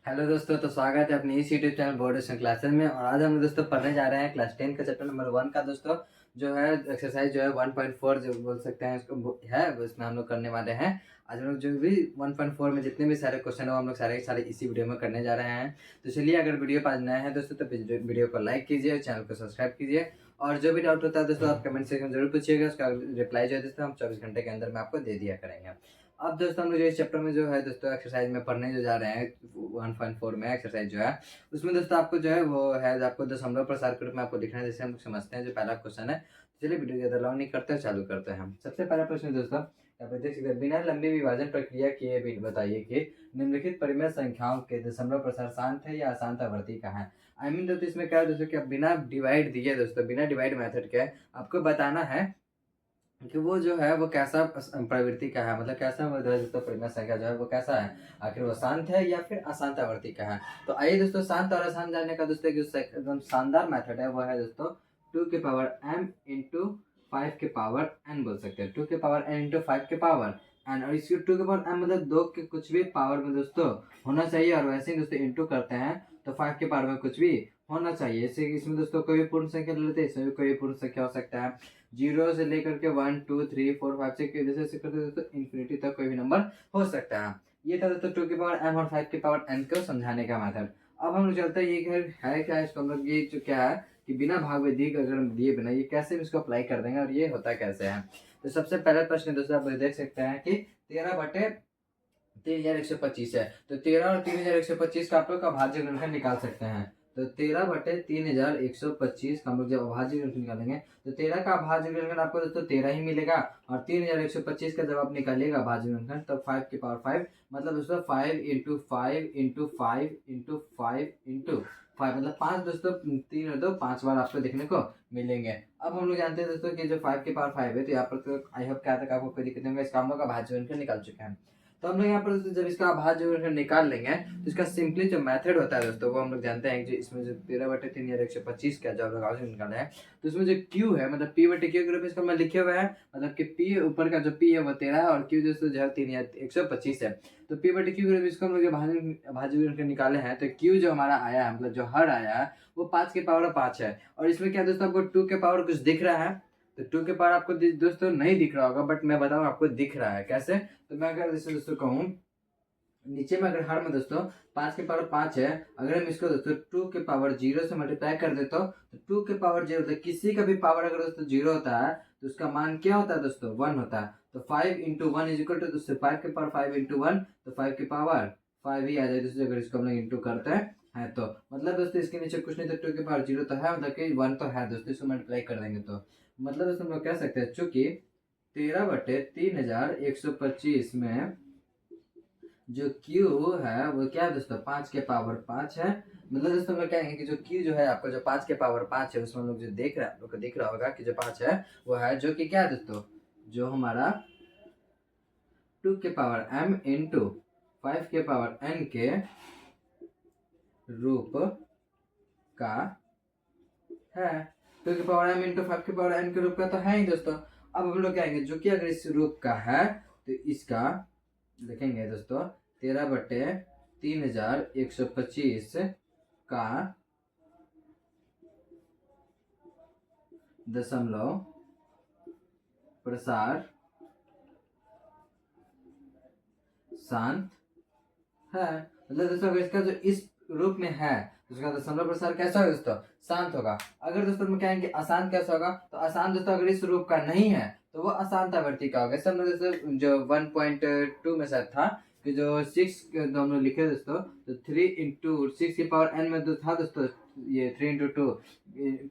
Hello दोस्तों, तो स्वागत है अपनी इस YouTube channel board edition classes में। और आज हम दोस्तों पढ़ने जा रहे हैं क्लास 10 का चैप्टर नंबर 1 का दोस्तों, जो है एक्सरसाइज जो है 1.4 जो बोल सकते हैं इसको है, उसमें हम लोग करने वाले हैं। आज हम लोग जो भी 1.4 में जितने भी सारे क्वेश्चन है वो हम लोग सारे के सारे इसी वीडियो में करने जा रहे हैं। तो चलिए, अगर वीडियो पर नया है दोस्तों तो वीडियो को लाइक कीजिए, चैनल को सब्सक्राइब कीजिए। और जो भी डाउट होता है दोस्तों आप कमेंट सेक्शन में जरूर पूछिएगा, उसका रिप्लाई जो है दोस्तों हम 24 घंटे के अंदर में आपको दे दिया करेंगे। अब दोस्तों हम लोग जो इस चैप्टर में जो है दोस्तों एक्सरसाइज में पढ़ने जो जा रहे हैं 1.4 में एक्सरसाइज जो है, उसमें दोस्तों आपको जो है वो है आपको दशमलव प्रसार के रूप में आपको लिखना है, जैसे हम लोग समझते हैं। जो पहला क्वेश्चन है, चलिए वीडियो ज़्यादा लॉन्ग नहीं करते हैं, चालू करते हैं हम। सबसे पहला प्रश्न दोस्तों यहाँ पे देख सकते हैं, बिना लंबी विभाजन प्रक्रिया किए भी बताइए कि निम्नलिखित परिमेय संख्याओं के दशमलव प्रसार शांत है या अशांत आवर्ती का है। आई मीन दोस्तों इसमें क्या है दोस्तों कि अब बिना डिवाइड दिए दोस्तों, बिना डिवाइड मेथड के आपको बताना है कि वो जो है वो कैसा प्रवृत्ति का है, मतलब कैसा दोस्तों परिमेय संख्या जो है वो कैसा है, आखिर वो शांत है या फिर अशांत आवर्ती का है। तो आइए दोस्तों शांत और अशांत जानने का दोस्तों जो एकदम शानदार मेथड है वो है दोस्तों 2 के पावर m इंटू 5 के पावर n बोल सकते हैं। 2 के पावर n इंटू 5 के पावर n, और इसको 2 के पावर m मतलब 2 के कुछ भी पावर में दोस्तों होना चाहिए, और वैसे ही दोस्तों इंटू करते हैं तो 5 के पावर में कुछ भी होना चाहिए। इसे इसमें दोस्तों कोई भी पूर्ण संख्या ले लेते हैं, इसमें भी कोई भी पूर्ण संख्या हो सकता है। 0 से लेकर के 1 2 3 4 5 6 जैसे करते दोस्तों इन्फिनिटी तक कोई भी नंबर हो सकता है। ये था दोस्तों 2 के पावर m और 5 के पावर n को समझाने का मेथड। अब हम लोग चलते हैं, ये है क्या, इसको हम लोग ये जो क्या है कि बिना भाग में दी अगर हम दिए बिना ये कैसे इसको अप्लाई कर देंगे और ये होता कैसे है। तो सबसे पहला प्रश्न दोस्तों आप देख सकते हैं कि 13/3125 है। तो 13 और 3125 का आप लोग का भाज्य गुणनखंड निकाल सकते हैं। तो 13/3125 का हम लोग जब अभाज्य गुणनखंड निकालेंगे तो 13 का अभाज्य गुणनखंड आपको दोस्तों 13 ही मिलेगा, और 3125 का जब आप निकालिएगा अभाज्य गुणनखंड तो 5 के पावर 5 मतलब दोस्तों 5 इंटू 5 इंटू 5 इंटू 5 इंटू 5 मतलब 5 दोस्तों, 3 और 2 5 बार आपको देखने को मिलेंगे। अब हम लोग जानते हैं दोस्तों कि जो 5 के पावर 5 है, तो यहाँ पर तो आई होप क्या तक आपको कोई दिक्कत नहीं होगा, इसका हम लोग अभाज्य गुणनखंड निकाल चुके हैं। तो हम लोग यहाँ पर जब इसका अभाज्य गुणनखंड निकाल लेंगे तो इसका सिंपली जो मेथड होता है दोस्तों वो हम लोग जानते हैं कि जो इसमें जो 13/3125 का जब अभाज्य निकाला है तो इसमें जो q है मतलब p/q के रूप में इसको मैं लिखे हुए हैं, मतलब कि p ऊपर का जो p है वो 13 है और q दोस्तों जो है 3125 है। तो p/q के रूप में इसको हम लोग अभाज्य गुणनखंड निकाले हैं तो q जो हमारा आया है मतलब जो हर आया है वो 5 के पावर 5 है। और इसमें क्या दोस्तों आपको 2 के पावर कुछ दिख रहा है, तो 2 के पावर आपको दोस्तों नहीं दिख रहा होगा, बट मैं बताऊं आपको दिख रहा है कैसे। तो मैं अगर जैसे दोस्तों कहूँ नीचे में अगर हर में दोस्तों 5 के पावर 5 है, अगर हम इसको दोस्तों 2 के पावर 0 से मल्टीप्लाई कर देते हो तो 2 के पावर 0 होता है, किसी का भी पावर अगर दोस्तों 0 होता है तो उसका मान क्या होता है दोस्तों 1 होता है। तो 5 इंटू 1 इज इक्वल टू दोस्तों 5 के पावर 5 इंटू 1 तो 5 के पावर 5 ही आ जाए दोस्तों, अगर इसको हम लोग इंटू करते हैं तो मतलब दोस्तों इसके नीचे कुछ नहीं तो 2 के पावर 0 तो है, मतलब कि 1 तो है दोस्तों, इसको मल्टीप्लाई कर देंगे तो मतलब दोस्तों हम लोग कह सकते हैं चूंकि 13/3125 में जो Q है वो क्या है दोस्तों 5 के पावर 5 है। मतलब दोस्तों हम लोग क्या कहेंगे कि जो Q जो है आपको जो 5 के पावर 5 है उसमें हम लोग जो देख रहे हैं, आप लोग को दिख रहा होगा कि जो 5 है वो है जो कि क्या है दोस्तों जो हमारा 2 के पावर m इंटू 5 के पावर n के रूप का है। 2 के पावर m इंटू 5 के पावर n के रूप का तो है ही दोस्तों। अब हम लोग क्या कहेंगे जो कि अगर इस रूप का है तो इसका लिखेंगे दोस्तों 13/3125 का दशमलव प्रसार शांत है। मतलब दोस्तों अगर इसका जो इस रूप में है तो उसका दशमलव प्रसार कैसा होगा दोस्तों शांत होगा। अगर दोस्तों हम कहेंगे अशांत कैसा होगा, तो अशांत दोस्तों अगर इस रूप का नहीं है तो वो अशांत आवर्ती का होगा। सब दोस्तों जो 1.2 में शायद था कि जो 6 हम लोग लिखे दोस्तों तो 3 इंटू 6 की पावर n में जो था दोस्तों ये 3 इंटू 2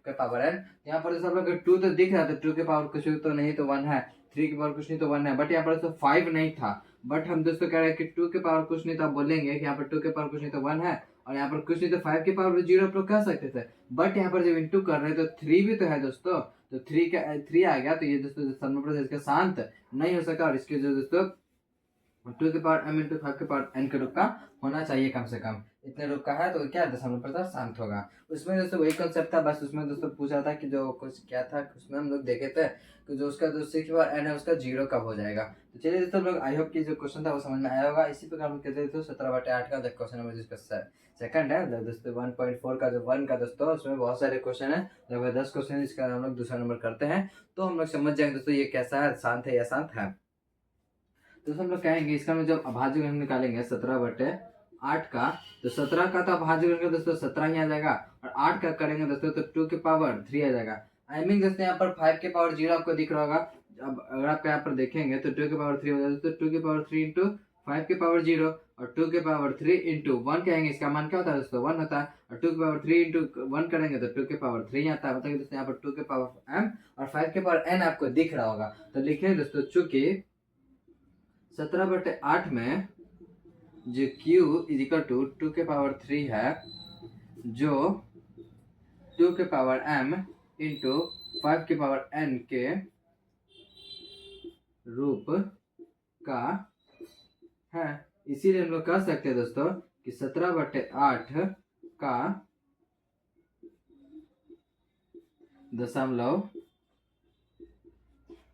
का पावर n, यहाँ पर दोस्तों हम लोग 2 तो दिख रहा था, 2 के पावर कुछ तो नहीं तो 1 है, 3 के पावर कुछ नहीं तो 1 है, बट यहाँ पर दोस्तों 5 नहीं था। बट हम दोस्तों कह रहे हैं कि 2 के पावर कुछ नहीं तो आप बोलेंगे कि यहाँ पर 2 के पावर कुछ नहीं तो 1 है, और यहाँ पर कुछ नहीं तो 5 के पावर 0 आप लोग कह सकते थे। बट यहाँ पर जब इंटू कर रहे हैं तो 3 भी तो है दोस्तों, तो 3 आ गया, तो ये दोस्तों दशमलव प्रसार इसका शांत नहीं हो सका, और इसके जो दोस्तों टू के पावर m इंटू 5 के पावर n के रूप का होना चाहिए कम से कम। इतने रूप का है तो क्या दशमलव प्रसार शांत होगा। उसमें दोस्तों वही कॉन्सेप्ट था, बस उसमें दोस्तों पूछा था कि जो कुछ क्या था उसमें हम लोग देखे थे कि जो उसका जो 6 पावर n है उसका 0 कब हो जाएगा। तो चलिए दोस्तों लोग आई होप कि जो क्वेश्चन था वो समझ में आया होगा। इसी प्रकार हम कहते थे 17/8 का क्वेश्चन नंबर जिसका सेकंड है दोस्तों 1.4 का जो 1 का दोस्तों उसमें बहुत सारे क्वेश्चन है, लगभग 10 क्वेश्चन, इसका हम लोग दूसरा नंबर करते हैं तो हम लोग समझ जाएंगे दोस्तों ये कैसा है, शांत है या शांत है। तो हम लोग कहेंगे इसका में जब अभाज्य हम निकालेंगे 17/8 का, तो 17 का तो अभाज्य करेंगे दोस्तों 17 ही आ जाएगा, और 8 का करेंगे दोस्तों तो 2 के पावर 3 आ जाएगा। आई मीन दोस्तों यहाँ पर 5 के पावर 0 आपको दिख रहा होगा। अब अगर आप यहाँ पर देखेंगे तो 2 के पावर 3 हो जाएगा, तो 2 के पावर 3 इंटू 5 के पावर 0 और 2 के पावर 3 इंटू 1 कहेंगे, इसका मान क्या होता है दोस्तों 1 होता है, और 2 के पावर 3 इंटू 1 करेंगे तो 2 के पावर 3 आता है। मतलब दोस्तों यहाँ पर 2 के पावर m और 5 के पावर n आपको दिख रहा होगा। तो लिखेंगे दोस्तों चूंकि 17/8 में जो q इज इक्वल टू 2 के पावर 3 है, जो 2 के पावर m इंटू 5 के पावर n के रूप का है, इसीलिए हम लोग कह सकते हैं दोस्तों कि 17/8 का दशमलव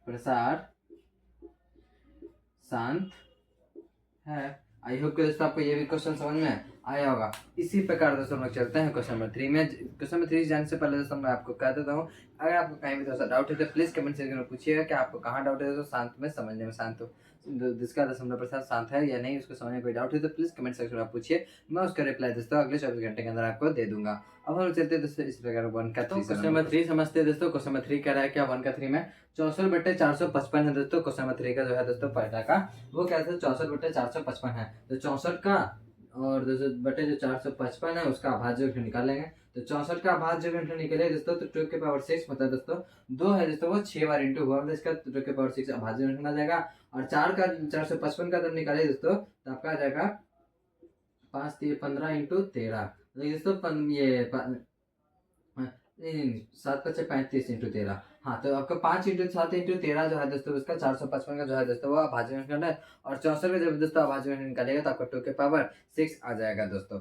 प्रसार शांत है। आई होप कि दोस्तों आपको ये भी क्वेश्चन समझ में आया होगा। इसी प्रकार दोस्तों हम लोग चलते हैं क्वेश्चन नंबर 3 में। क्वेश्चन नंबर 3 जाने से पहले दोस्तों मैं आपको कह देता हूँ, अगर आपको कहीं भी थोड़ा सा डाउट है तो प्लीज कमेंट सेक्शन में पूछिएगा कि आपको कहाँ डाउट है, तो शांत में समझने में शांत हो जिसका दशमलव प्रसार शांत है या नहीं उसको समझने में कोई डाउट है तो प्लीज कमेंट सेक्शन में पूछिए, मैं उसका रिप्लाई दोस्तों अगले 24 घंटे के अंदर आपको दे दूंगा। अब हम चलते हैं दोस्तों इस प्रकार 1 का 3 क्वेश्चन नंबर 3 समझते हैं दोस्तों। क्वेश्चन नंबर 3 कह रहा है क्या 1 का 3 में 64/455 है दोस्तों। क्वेश्चन नंबर 3 का जो है दोस्तों पहला का वो क्या है 64/455 है, तो 64 का और दोस्तों बटे जो 455 है उसका अभाज्य घन निकालेंगे। तो 64 का अभाज्य घन निकले दोस्तों तो 2 के पावर 6 मतलब दोस्तों 2 है दोस्तों वो 6 बार इंटू हुआ, इसका 2 के पावर 6 अभाज्य घन आ जाएगा। और 4 का 455 का जब निकाले दोस्तों तो आपका आ जाएगा 5 3 15 इंटू 13, दोस्तों ये 7 5 35 इंटू 13, हाँ तो आपका 5 इंटू 7 इंटू 13 जो है दोस्तों उसका 455 का जो है दोस्तों वो अभाज्य घन है, और 64 का जब दोस्तों अभाज्य घन निकालेगा तो आपका 2 के पावर 6 आ जाएगा दोस्तों।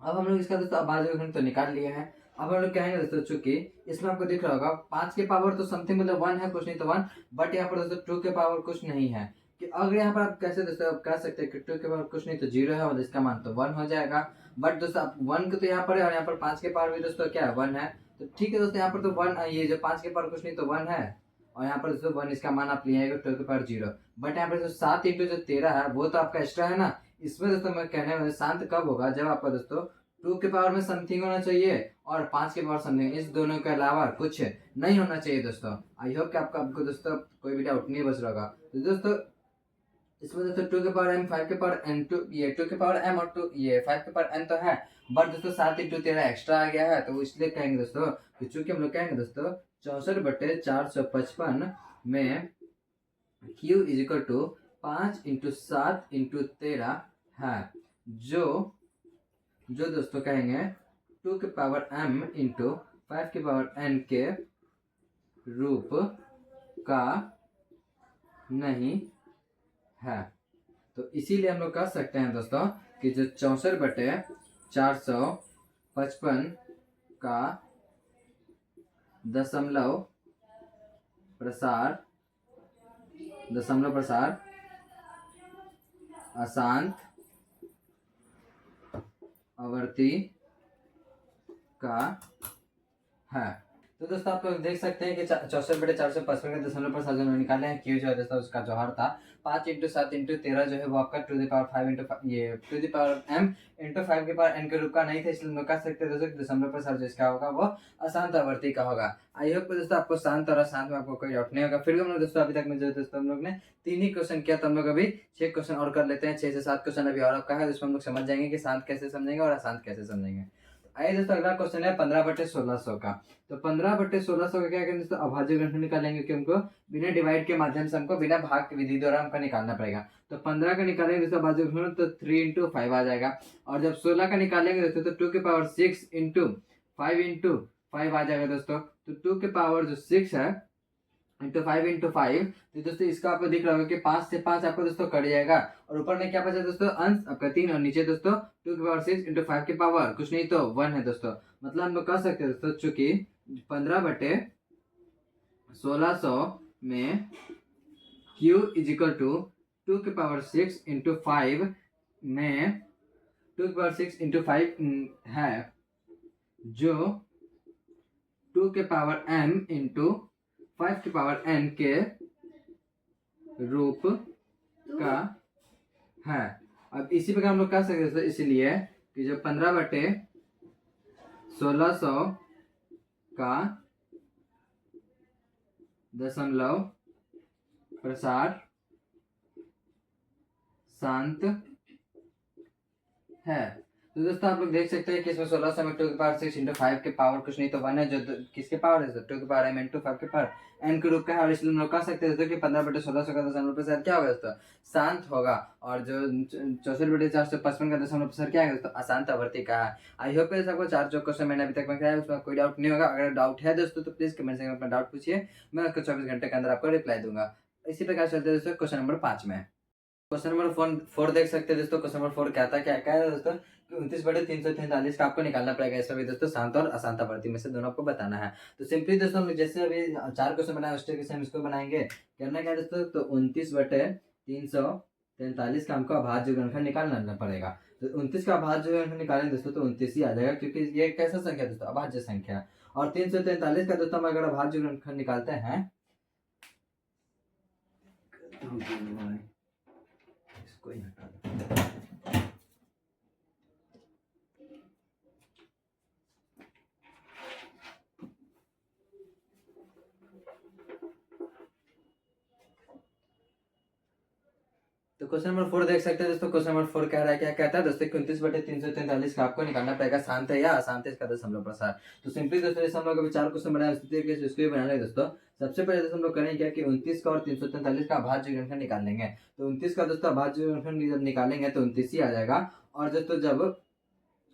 अब हम लोग इसका दोस्तों अभाज्य घन तो निकाल लिए हैं। अब हम लोग कहेंगे दोस्तों चूंकि इसमें आपको दिख रहा होगा 5 के पावर तो समथिंग मतलब 1 है, कुछ नहीं तो 1, बट यहाँ पर दोस्तों 2 के पावर कुछ नहीं है। कि अगर यहाँ पर आप कैसे दोस्तों आप कह सकते हैं कि 2 के पावर कुछ नहीं तो 0 है और इसका मान तो 1 हो जाएगा। बट दोस्तों 1 को तो यहाँ पर है और यहाँ पर 5 के पावर भी दोस्तों क्या है 1 है, तो ठीक है दोस्तों यहाँ पर तो 1 ये जो 5 के पावर कुछ नहीं तो 1 है, और यहाँ पर दोस्तों 1 इसका मान आप लिए 2 के पावर 0। बट यहाँ पर जो 7 इंटू जो 13 है वो तो आपका एक्स्ट्रा है ना। इसमें दोस्तों मैं कहने वाला शांत कब होगा जब आपका दोस्तों 2 के पावर में समथिंग होना चाहिए और 5 के पावर समथिंग, इस दोनों के अलावा कुछ नहीं होना चाहिए दोस्तों। आई होप कि आपको दोस्तों कोई भी डाउट नहीं बच रहा होगा। तो दोस्तों इसमें दोस्तों 2 के पावर m 5 के पावर n 2 ये 2 के पावर m और 2 ये 5 के पावर n तो है, बट दोस्तों 7 इंटू 13 एक्स्ट्रा आ गया है, तो इसलिए कहेंगे दोस्तों कि चूंकि हम लोग कहेंगे दोस्तों 64/455 में q is equal to 5 into 7 into 13 है, जो दोस्तों कहेंगे 2 के पावर m इंटू 5 के पावर n के रूप का नहीं है। तो इसीलिए हम लोग कह सकते हैं दोस्तों कि जो 64/455 का दशमलव प्रसार अशांत आवर्ती का है। तो दोस्तों आप लोग देख सकते हैं कि 64/455 का दशमलव प्रसार जो निकाले हैं क्यू जो है दोस्तों उसका जो हर था 5 इंटू 7 इंटू 13 जो है वो आपका 2 द पावर 5 इंटू ये 2 द पावर m इंटू 5 के पावर n के रूप का नहीं था, इसलिए हम लोग कह सकते हैं दोस्तों दशमलव प्रसार जो इसका होगा वो अशांत आवर्ती का होगा। आई होप दोस्तों आपको शांत और अशांत में आपको कोई डाउट नहीं होगा। फिर भी हम लोग दोस्तों अभी तक में जो दोस्तों हम लोग ने 3 ही क्वेश्चन किया, तो हम लोग अभी 6 क्वेश्चन और कर लेते हैं। 6 से 7 क्वेश्चन अभी और आपका है, जिसमें हम लोग समझ जाएंगे कि शांत कैसे समझेंगे और अशांत कैसे समझेंगे। आइए दोस्तों अगला क्वेश्चन है 15/1600 का। तो 15/1600 का क्या करेंगे दोस्तों अभाज्य घन निकालेंगे, क्योंकि हमको बिना डिवाइड के माध्यम से हमको बिना भाग की विधि द्वारा हमको निकालना पड़ेगा। तो 15 का निकालेंगे दोस्तों अभाज्य घन तो 3 इंटू 5 आ जाएगा, और जब 16 का निकालेंगे दोस्तों तो 2 के पावर 6 इंटू 5 इंटू 5 आ जाएगा दोस्तों। तो 2 के पावर जो 6 है इंटू फाइव, तो दोस्तों इसका आपको दिख रहा होगा कि 5 से 5 आपको दोस्तों कट जाएगा, और ऊपर में क्या बचा दोस्तों, अंश आपका 3, और नीचे दोस्तों 2 की पावर 6 इंटू 5 की पावर कुछ नहीं तो 1 है दोस्तों। मतलब हम लोग कह सकते हैं दोस्तों, चूंकि 15/1600 में q इज इक्वल टू 2 की पावर 6 इंटू 5 में 2 की पावर 6 इंटू 5 है, जो 2 के पावर m इंटू 5 के पावर n के रूप का है। अब इसी प्रकार हम लोग कह सकते हैं, इसलिए कि जो 15/1600 का दशमलव प्रसार शांत है। तो दोस्तों आप लोग देख सकते हैं कि इसमें 1600 में 2 की पावर 6 इंटू 5 के पावर कुछ नहीं तो 1 है, जो किसके पावर है, 2 की पावर m इंटू 5 के पावर n के रूप का है, और इसलिए हम लोग कह सकते हैं कि 15/1600 का दशमलव प्रसार क्या होगा दोस्तों, शांत होगा, और जो 64/455 का दशमलव प्रसार क्या है दोस्तों, अशांत आवर्ती का है। आई होप आपको 4 जो क्वेश्चन मैंने अभी तक में कराया उसमें कोई डाउट नहीं होगा। अगर डाउट है दोस्तों तो प्लीज कमेंट सेक्शन में अपना डाउट पूछिए, मैं उसको 24 घंटे के अंदर आपको रिप्लाई दूंगा। इसी प्रकार चलते हैं दोस्तों क्वेश्चन नंबर 5 में। क्वेश्चन नंबर 4 देख सकते हैं दोस्तों। क्वेश्चन नंबर 4 क्या था, क्या है दोस्तों कि 29/343 का आपको निकालना पड़ेगा। इसमें भी दोस्तों शांत और अशांत आवर्ती में से दोनों आपको बताना है। तो सिंपली दोस्तों हम जैसे अभी 4 क्वेश्चन बनाए उस तरीके से हम इसको बनाएंगे। करना क्या है दोस्तों, तो 29/343 का हमको अभाज्य गुणनखंड निकालना पड़ेगा। तो 29 का अभाज्य गुणनखंड निकालेंगे दोस्तों तो 29 ही आ जाएगा, क्योंकि ये कैसा संख्या दोस्तों, अभाज्य संख्या। और 343 का दोस्तों हम अगर अभाज्य गुणनखंड निकालते हैं, इसको ही हटा दो। तो क्वेश्चन नंबर 4 देख सकते हैं दोस्तों। क्वेश्चन नंबर 4 कह रहा है, क्या कहता है दोस्तों, 29/343 का आपको निकालना पड़ेगा शांत है या अशांत है इसका दशमलव प्रसार। तो सिंपली दोस्तों जैसे हम लोग अभी 4 क्वेश्चन बनाए उसी तरीके से इसको भी बनाना है दोस्तों। सबसे पहले दोस्तों हम लोग करेंगे क्या कि 29 का और 343 का अभाज्य गुणनखंड निकाल लेंगे। तो 29 का दोस्तों अभाज्य गुणनखंड जब निकालेंगे तो 29 ही आ जाएगा, और दोस्तों जब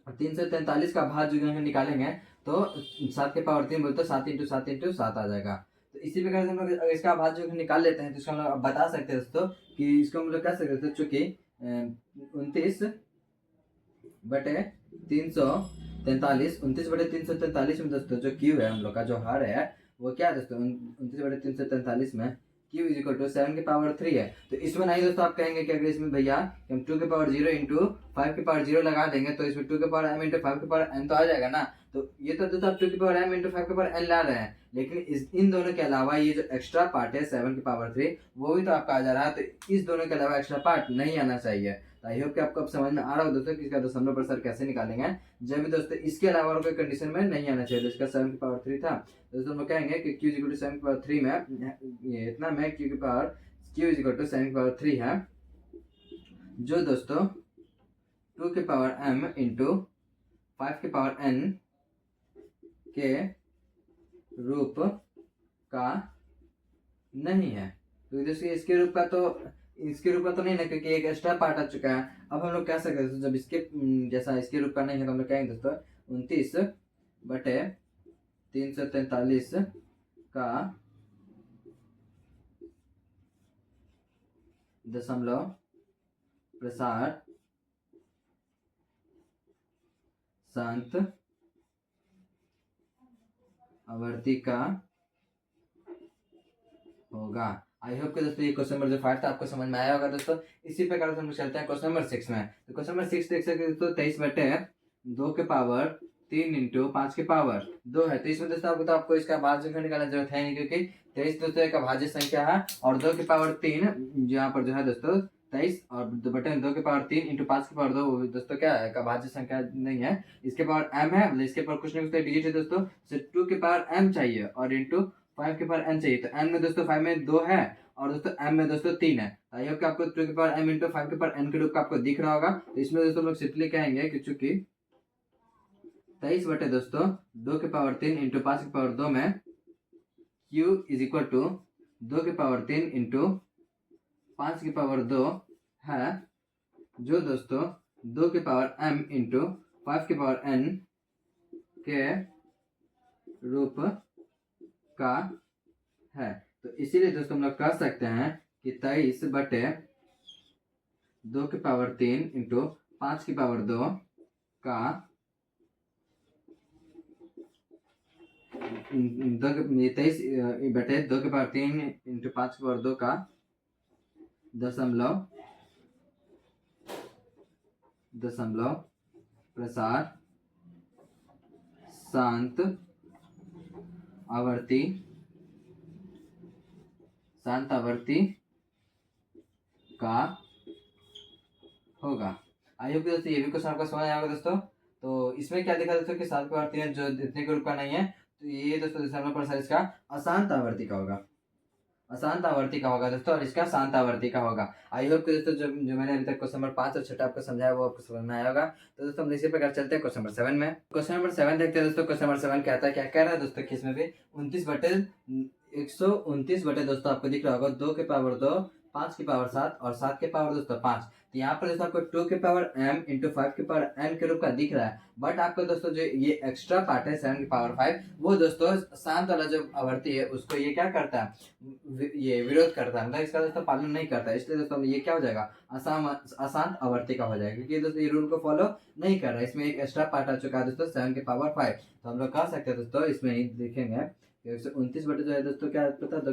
343 का अभाज्य गुणनखंड निकालेंगे तो 7 के पावर 3 बोलते 7 इंटू 7 इंटू 7 आ जाएगा। तो इसी प्रकार से हम लोग इसका अभाज्य गुणनखंड निकाल लेते हैं, तो इसको हम लोग बता सकते हैं दोस्तों कि इसको हम लोग कह सकते हैं, चूंकि 29/343 में दोस्तों जो क्यू है हम लोग का जो हर है वो क्या है दोस्तों, 29/343 में q इज इक्वल टू 7 के पावर 3 है। तो इसमें नहीं दोस्तों आप कहेंगे कि अगर इसमें भैया हम 2 के पावर 0 इंटू 5 के पावर 0 लगा देंगे तो इसमें 2 के पावर m इंटू 5 के पावर n तो आ जाएगा ना। तो ये तो दोस्तों आप 2 के पावर m इंटू 5 के पावर n ला रहे हैं, लेकिन इन दोनों के अलावा ये जो एक्स्ट्रा पार्ट है 7 के पावर 3 वो भी तो आपका आ जा रहा है। तो इस दोनों के अलावा एक्स्ट्रा पार्ट नहीं आना चाहिए। तो आई होप कि आपको अब समझ में आ रहा हो दोस्तों कि इसका दशमलव प्रसार कैसे निकालेंगे। जब भी दोस्तों इसके अलावा और कोई कंडीशन में नहीं आना चाहिए। तो इसका 7 के पावर 3 था, दोस्तों हम लोग कहेंगे कि q इज इक्वल टू 7 के पावर 3 में ये इतना में q इज इक्वल टू 7 के पावर 3 है, जो दोस्तों 2 के पावर m इंटू 5 के पावर n के रूप का नहीं है। तो दोस्तों इसके रूप का तो नहीं ना, क्योंकि एक एक्स्ट्रा पार्ट आ चुका है। अब हम लोग कह सकते हैं जब इसके जैसा इसके रूप का नहीं है तो हम लोग कहेंगे दोस्तों 29/343 का दशमलव प्रसार शांत आवर्ती का होगा। आई होप कि दोस्तों ये क्वेश्चन नंबर जो 5 था आपको समझ में आया होगा दोस्तों। इसी प्रकार से हम चलते हैं क्वेश्चन नंबर 6 में। तो क्वेश्चन नंबर 6 देख सकते हैं दोस्तों 23/2 के पावर 3 इंटू 5 के पावर 2 है। तो इसमें दोस्तों आपको इसका भाज्य संख्या निकालने की जरूरत है नहीं, क्योंकि 23 दोस्तों एक अभाज्य संख्या है, और 2 के पावर 3 यहाँ पर जो है दोस्तों 23 और बटन 2 के पावर 3 इंटू 5 के पावर 2 वो दोस्तों क्या है, एक अभाज्य संख्या नहीं है। इसके पावर m है, मतलब इसके पावर कुछ नहीं कुछ डिजिट है दोस्तों। 2 के पावर m चाहिए और इंटू 5 के पावर n चाहिए। तो n में दोस्तों 5 में 2 है और दोस्तों m में दोस्तों 3 है। आई होप कि आपको 2 के पावर m इंटू 5 के पावर n के रूप का आपको दिख रहा होगा। तो इसमें दोस्तों लोग सिंपली कहेंगे कि चूंकि 23 बटे दोस्तों 2 के पावर 3 इंटू 5 के पावर 2 में q इज इक्वल टू 2 के पावर 3 इंटू 5 के पावर 2 है, जो दोस्तों 2 के पावर m इंटू 5 के पावर n के रूप का है। तो इसीलिए दोस्तों हम लोग कह सकते हैं कि 23/2 की पावर 3 इंटू 5 की पावर 2 का 23/2 की पावर 3 इंटू 5 की पावर 2 का दशमलव प्रसार शांत आवर्ती का होगा। आई होप दोस्तों ये भी क्वेश्चन आपको समझ आएगा दोस्तों। तो इसमें क्या दिखा दोस्तों कि 7 की पावर 3 जो इतने के रूप का नहीं है, तो ये दोस्तों दशमलव प्रसार इसका अशांत आवर्ती का होगा, अशांत आवर्ती का होगा दोस्तों, और इसका शांत आवर्ती का होगा। आई होप कि दोस्तों जो मैंने अभी तक क्वेश्चन नंबर 5 और 6 आपको समझाया वो आपको समझ में आया होगा। तो दोस्तों हम इसी प्रकार चलते हैं क्वेश्चन नंबर 7 में। क्वेश्चन नंबर 7 देखते हैं दोस्तों। क्वेश्चन नंबर 7 क्या आता है, क्या कह रहा है दोस्तों कि इसमें भी 129 दोस्तों आपको दिख रहा होगा 2 की पावर 2, 5 की पावर 7 और 7 की पावर दोस्तों 5। तो यहाँ पर दोस्तों आपको 2 की पावर m इंटू 5 की पावर n के रूप का दिख रहा है। बट आपको दोस्तों जो ये एक्स्ट्रा पार्ट है 7 की पावर 5, वो दोस्तों शांत वाला जो आवर्ती है उसको ये क्या करता है, ये विरोध करता है, मतलब इसका दोस्तों पालन नहीं करता है। इसलिए दोस्तों ये क्या हो जाएगा, अशांत आवर्ती का हो जाएगा, क्योंकि दोस्तों ये रूल को फॉलो नहीं कर रहा है। इसमें एक एक्स्ट्रा पार्ट आ चुका है दोस्तों 7 की पावर 5। तो हम लोग कह सकते हैं दोस्तों, इसमें ही देखेंगे 129 जो है दोस्तों क्या पता, 2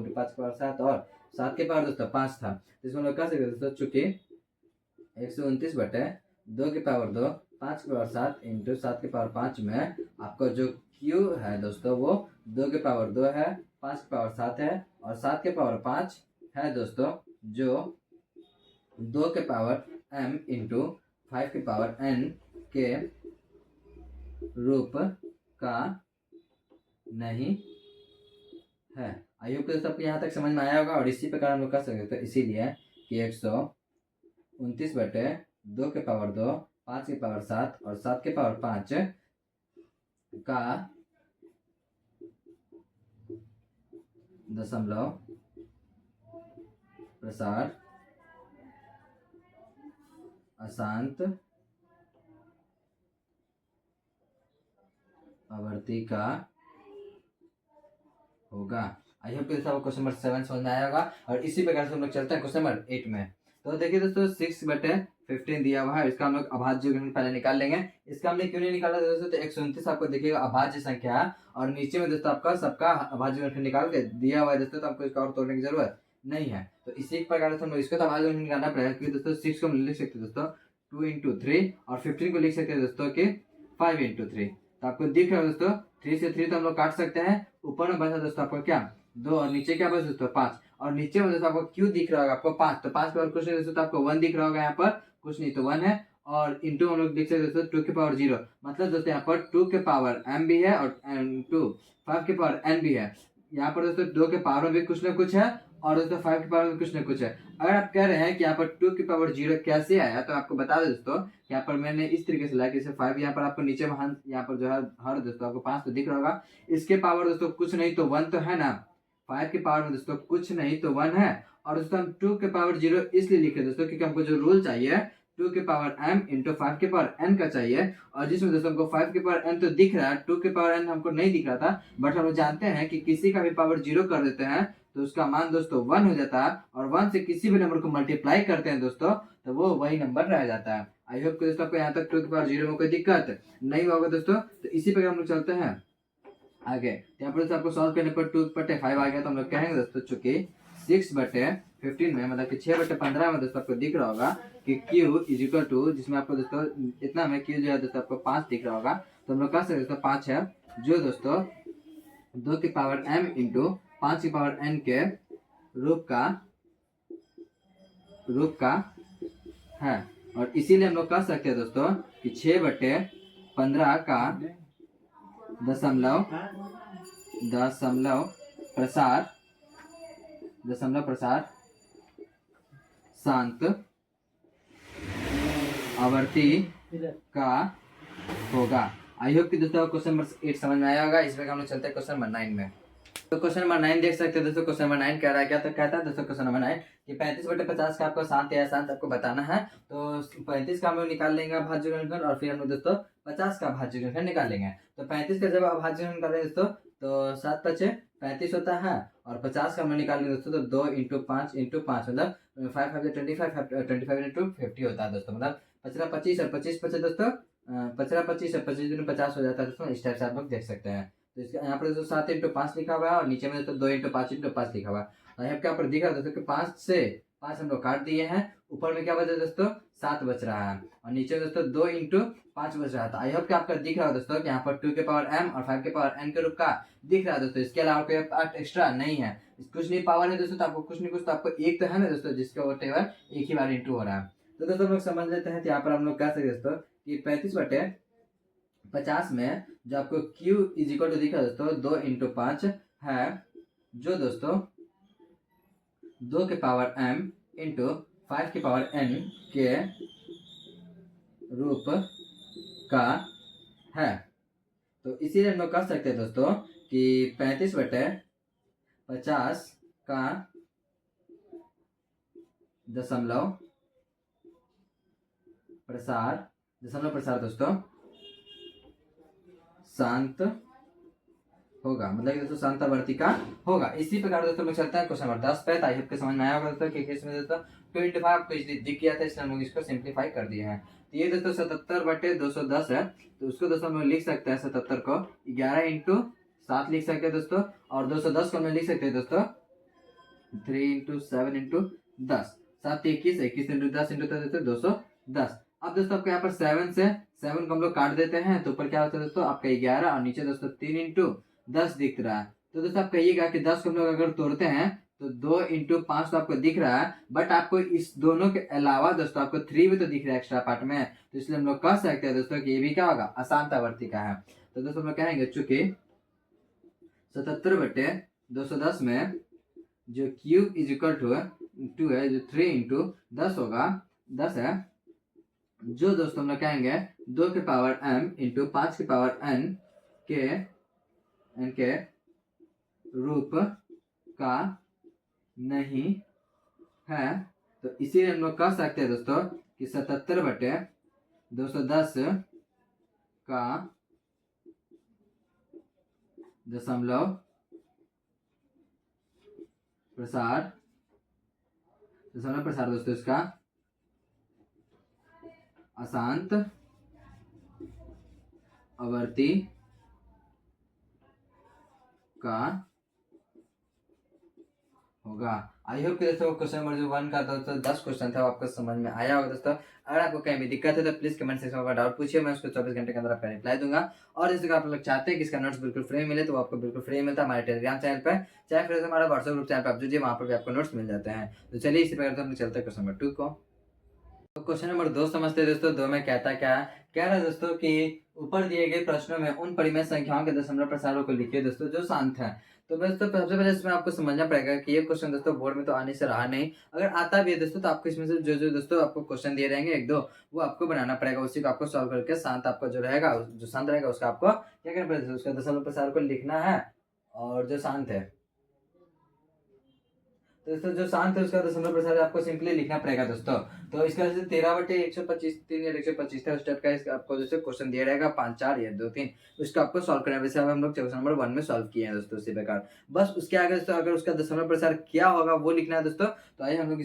5 की पावर 7 और 7 की पावर दोस्तों 5 था। तो इसमें हम लोग कह सकते हैं दोस्तों, चूंकि 129/2 की पावर 2, 5 की पावर 7 इंटू 7 की पावर 5 में आपको जो Q है दोस्तों वो 2 की पावर 2 है, 5 की पावर 7 है और 7 की पावर 5 है दोस्तों, जो 2 के पावर m इंटू 5 की पावर n के रूप का नहीं है। आई होप दोस्तों आपको यहाँ तक समझ में आया होगा। और इसी प्रकार हम लोग कर सकते हैं, इसीलिए कि 129/2 के पावर 2, 5 की पावर 7 और 7 की पावर 5 का दशमलव प्रसार अशांत आवर्ती का होगा। आई होप आपको क्वेश्चन नंबर 7 समझ में आया होगा। और इसी प्रकार से हम लोग चलते हैं क्वेश्चन नंबर 8 में। तो देखिए दोस्तों 6/15 दिया हुआ है, इसका हम लोग अभाज्य गुणन पहले निकाल लेंगे। इसका हमने क्यों नहीं निकाला दोस्तों, तो 129 आपको देखिएगा अभाज्य संख्या है और नीचे में दोस्तों आपका सबका अभाज्य गुणनफल निकाल के दिया हुआ है दोस्तों, तो आपको इसका और तोड़ने की जरूरत नहीं है। तो इसी प्रकार से हम लोग इसको तो अभाज्य गुणनफल निकालना पड़ेगा, क्योंकि दोस्तों 6 को हम लिख सकते हैं दोस्तों 2 इंटू 3 और 15 को लिख सकते हैं दोस्तों कि 5 इंटू 3। तो आपको दिख रहा है दोस्तों 3 से 3 तो हम लोग काट सकते हैं, ऊपर में बचा दोस्तों आपको क्या 2 और नीचे क्या बचा दोस्तों 5, और नीचे में दोस्तों आपको क्यू दिख रहा होगा आपको 5, तो 5 के बाद कुछ नहीं दोस्तों, तो आपको 1 दिख रहा होगा यहाँ पर, कुछ नहीं तो 1 है। और इंटू हम लोग देख सकते दोस्तों 2 की पावर 0, मतलब दोस्तों यहाँ पर 2 के पावर m भी है और 5 के पावर n भी है। यहाँ पर दोस्तों 2 के पावर में भी कुछ ना कुछ है और दोस्तों 5 के पावर में कुछ ना कुछ है। अगर आप कह रहे हैं कि यहाँ पर 2 की पावर 0 कैसे आया, तो आपको बता दें दोस्तों, यहाँ पर मैंने इस तरीके से लाया कि 5 यहाँ पर आपको नीचे में यहाँ पर जो है हर दोस्तों आपको 5 तो दिख रहा होगा, इसके पावर दोस्तों कुछ नहीं तो 1 तो है ना, 5 के पावर में दोस्तों कुछ नहीं तो 1 है। और दोस्तों हम 2 के पावर 0 इसलिए लिखे दोस्तों क्योंकि हमको जो रूल चाहिए 2 के पावर m इंटू 5 के पावर n का चाहिए, और जिसमें दोस्तों हमको 5 के पावर n तो दिख रहा है, 2 के पावर n हमको नहीं दिख रहा था। बट हम जानते हैं कि किसी का भी पावर 0 कर देते हैं तो उसका मान दोस्तों 1 हो जाता है, और 1 से किसी भी नंबर को मल्टीप्लाई करते हैं दोस्तों तो वो वही नंबर रह जाता है। आई होप कि दोस्तों आपको यहाँ तक 2 के पावर 0 में कोई दिक्कत नहीं होगा दोस्तों। तो इसी प्रकार हम लोग चलते हैं आगे। यहाँ पर दोस्तों आपको सॉल्व करने पर 2/5 आ गया, तो हम लोग कहेंगे दोस्तों चूंकि 6/15 में मतलब कि 6/15 में दोस्तों आपको दिख रहा होगा कि Q इज इक्वल टू, जिसमें आपको दोस्तों इतना में Q जो है दोस्तों आपको 5 दिख रहा होगा, तो हम लोग कह सकते दोस्तों 5 है, जो दोस्तों 2 के पावर m इंटू 5 के पावर n के रूप का है। और इसीलिए हम लोग कह सकते हैं दोस्तों कि 6/15 का दशमलव प्रसार शांत आवर्ती का होगा। आई होप कि दोस्तों क्वेश्चन नंबर 8 समझ में आया होगा। इस पर हम लोग चलते हैं क्वेश्चन नंबर 9 में। तो क्वेश्चन नंबर 9 देख सकते हैं दोस्तों। क्वेश्चन नंबर 9 कह रहा है क्या, तो कहता है दोस्तों क्वेश्चन नंबर 9 कि 35/50 का आपको शांत या अशांत आपको बताना है। तो 35 का हम लोग निकाल लेंगे अभाज्य गुणनफल, और फिर हम लोग दोस्तों 50 का अभाज्य गुणनफल निकाल लेंगे। तो 35 का जब अभाज्य गुणनफल निकालेंगे दोस्तों तो 7 पचे 35 होता है, और 50 का हम लोग निकालेंगे दोस्तों तो 2 इंटू 5 इंटू 5 मतलब 5 5 25 25 इंटू 50 होता है दोस्तों, मतलब 15 25 और 25 पचे दोस्तों 15 25 और 25 दूनी 50 हो जाता है दोस्तों। इस टाइप से आप लोग देख सकते हैं। तो इसका यहाँ पर दोस्तों 7 इंटू 5 लिखा हुआ है, और नीचे में दोस्तों 2 इंटू 5 इंटू 5 लिखा हुआ है। और यहाँ पे यहाँ पर दिख रहा है दोस्तों कि 5 से 5 हम लोग काट दिए हैं, ऊपर में क्या बचा है दोस्तों 7 बच रहा है, और नीचे दोस्तों 2 इंटू 5 बच रहा था। आई होप कि आपका दिख रहा है दोस्तों कि यहाँ पर 2 के पावर m और 5 के पावर n के रूप का दिख रहा है दोस्तों। इसके अलावा कोई पार्ट एक्स्ट्रा नहीं है, कुछ नहीं पावर है दोस्तों, तो आपको कुछ नहीं कुछ तो आपको एक तो है ना दोस्तों, जिसका वोटेवर एक ही बार इंटू हो रहा है। तो दोस्तों हम लोग समझ लेते हैं। तो यहाँ पर हम लोग कह सकते हैं दोस्तों कि 35/50 में जो आपको q इज इक्वल टू दिख रहा है दोस्तों 2 इंटू 5 है, जो दोस्तों 2 के पावर m इंटू 5 के पावर n के रूप का है। तो इसीलिए हम लोग कह सकते हैं दोस्तों कि 35/50 का दशमलव प्रसार दोस्तों शांत होगा, मतलब कि दोस्तों शांतावर्ती का होगा। इसी प्रकार दोस्तों लोग चलता है क्वेश्चन नंबर 10 पे। आई होप के समझ में आया होगा दोस्तों कि इसमें दोस्तों 25 आपको इसलिए दिख गया था, इसलिए हम लोग इसको सिंप्लीफाई कर दिए हैं। तो ये दोस्तों 77/210 है, तो उसको दोस्तों हम लोग लिख सकते हैं 77 को 11 इंटू 7 लिख सकते हैं दोस्तों, और 210 को हम लिख सकते हैं दोस्तों 3 इंटू 7 इंटू 10, 7 21 21 इंटू 10 इंटू 210। अब दोस्तों आपको यहाँ पर 7 से 7 को हम लोग काट देते हैं, तो ऊपर क्या होता है दोस्तों आपका 11, और नीचे दोस्तों 3 इंटू 10 दिख रहा है। तो दोस्तों आप कहिएगा कि 10 को हम लोग अगर तोड़ते हैं तो 2 इंटू 5 तो आपको दिख रहा है, बट आपको इस दोनों के अलावा दोस्तों आपको 3 भी तो दिख रहा है एक्स्ट्रा पार्ट में। तो इसलिए हम लोग कह सकते हैं दोस्तों कि ये भी क्या होगा अशांतावर्ती का है। तो दोस्तों हम लोग कहेंगे चूंकि 77/210 में जो q इज इक्वल टू 2 है, जो 3 इंटू 10 होगा 10 है, जो दोस्तों हम लोग कहेंगे 2 के पावर m इंटू 5 के पावर n के रूप का नहीं है। तो इसीलिए हम लोग कह सकते हैं दोस्तों कि 77/210 का दशमलव प्रसार दोस्तों इसका अशांत आवर्ती का होगा। आई होप कि दोस्तों क्वेश्चन नंबर जो 1 का दोस्तों 10 क्वेश्चन था वो आपको समझ में आया होगा दोस्तों। अगर आपको कहीं भी दिक्कत है तो प्लीज कमेंट सेक्शन में डाउट पूछिए, मैं उसको 24 घंटे के अंदर आपका रिप्लाई दूंगा। और जैसे आप लोग चाहते हैं कि इसका नोट्स बिल्कुल फ्री मिले, तो वो आपको बिल्कुल फ्री मिलता है हमारे टेलीग्राम चैनल पर, चाहे फिर हमारा व्हाट्सएप ग्रुप चैनल पर आप जुड़िए, वहाँ पर भी आपको नोट्स मिल जाते हैं। तो चलिए इसी प्रकार हम चलते हैं क्वेश्चन नंबर 2 को। तो क्वेश्चन नंबर 2 समझते हैं दोस्तों। 2 में कहता क्या कह रहा है दोस्तों कि ऊपर दिए गए प्रश्नों में उन परिमेय संख्याओं के दशमलव प्रसारों को लिखिए दोस्तों जो शांत है। तो दोस्तों सबसे पहले इसमें आपको समझना पड़ेगा कि ये क्वेश्चन दोस्तों बोर्ड में तो आने से रहा नहीं, अगर आता भी है दोस्तों तो आपको इसमें से जो दोस्तों आपको क्वेश्चन दिए रहेंगे 1-2 वो आपको बनाना पड़ेगा, उसी को आपको सॉल्व करके शांत आपका जो रहेगा जो शांत रहेगा उसका आपको क्या करना पड़ेगा, उसका दशमलव प्रसार को लिखना है, और जो शांत है तो दोस्तों जो शांत है उसका दशमलव प्रसार आपको सिंपली लिखना पड़ेगा दोस्तों। तो इसका जैसे 13/125 3 या 125 था उस टाइप का इसका आपको जैसे क्वेश्चन दिया रहेगा 5 4 या 2 3, उसका आपको सॉल्व करना है। वैसे हम लोग क्वेश्चन नंबर 1 में सॉल्व किए हैं दोस्तों उसी प्रकार। बस उसके आगे दोस्तों अगर उसका दशमलव प्रसार क्या होगा वो लिखना है दोस्तों। तो आइए हम लोग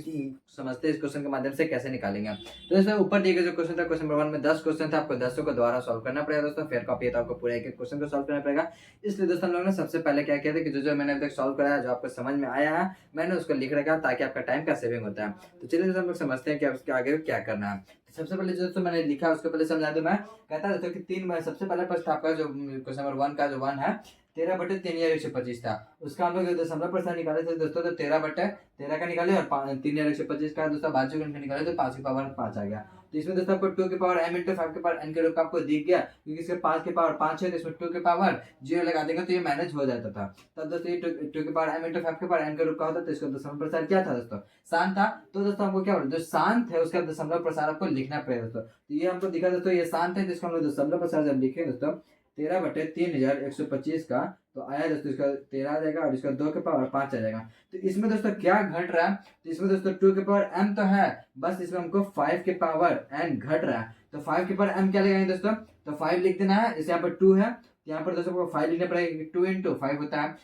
समझते हैं इस क्वेश्चन के माध्यम से कैसे निकालेंगे। तो दोस्तों ऊपर दिए गए जो क्वेश्चन था क्वेश्चन नंबर 1 में 10 क्वेश्चन था, आपको 10 को दोबारा सॉल्व करना पड़ेगा दोस्तों। फेयर कॉपी है तो आपको पूरा एक क्वेश्चन को सॉल्व करना पड़ेगा। इसलिए दोस्तों हम लोग ने सबसे पहले क्या किया था कि जो मैंने अभी तक सॉल्व कराया जो आपको समझ में आया है मैंने उसको लिख रखा ताकि आपका टाइम का सेविंग होता है। तो चलिए दोस्तों हम लोग समझते हैं कि उसके आगे क्या करना है। तो सबसे पहले जो दोस्तों मैंने लिखा उसको पहले समझा दूं। मैं कहता है दोस्तों कि 3 में सबसे पहला प्रश्न आपका जो क्वेश्चन नंबर 1 का जो 1 है 13/3 या 125 था, उसका हम लोग दशमलव प्रसार निकाले थे दोस्तों। तो 13/13 का निकाले और 3 या 125 का दोस्तों बाजू का निकाले तो 5 की पावर 5 आ गया। तो इसमें दोस्तों आपको 2 की पावर m इंटू 5 के पावर n के रूप का आपको दिख गया, क्योंकि इसके 5 की पावर 5 है तो इसमें 2 की पावर 0 लगा देंगे तो ये मैनेज हो जाता था। तब दोस्तों ये 2 की पावर m इंटू 5 के पावर n के रूप का होता तो इसका दशमलव प्रसार क्या था दोस्तों शांत था। तो दोस्तों हमको क्या बोला जो शांत है उसका दशमलव प्रसार आपको लिखना पड़ेगा दोस्तों। तो ये हमको दिखा दोस्तों ये शांत है, तो इसको हम लोग दशमलव प्रसार जब लिखे दोस्तों 13/3125 का तो आया दोस्तों इसका 13 आ जाएगा और इसका 2 के पावर 5 आ जाएगा। तो इसमें दोस्तों क्या घट रहा है, तो इसमें दोस्तों 2 के पावर m तो है, बस इसमें हमको 5 के पावर n घट रहा है। तो 5 के पावर m क्या लगाएंगे दोस्तों, तो 5 लिख देना है, जैसे यहाँ पर 2 है तो यहाँ पर दोस्तों आपको 5 लेना पड़ेगा, 2 इंटू 5 होता है,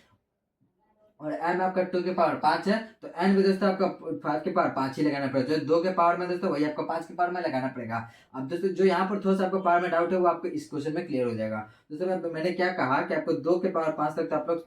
और n आपका 2 के पावर 5 है, तो n भी दोस्तों आपका 5 के पावर 5 ही लगाना पड़ेगा। जो 2 के पावर में दोस्तों वही आपको 5 के पावर में लगाना पड़ेगा। अब दोस्तों जो यहाँ पर थोड़ा सा आपको पावर में डाउट है वो आपको इस क्वेश्चन में क्लियर हो जाएगा। दोस्तों मैंने क्या कहा कि आपको 2 के पावर 5 तक तो आप लोग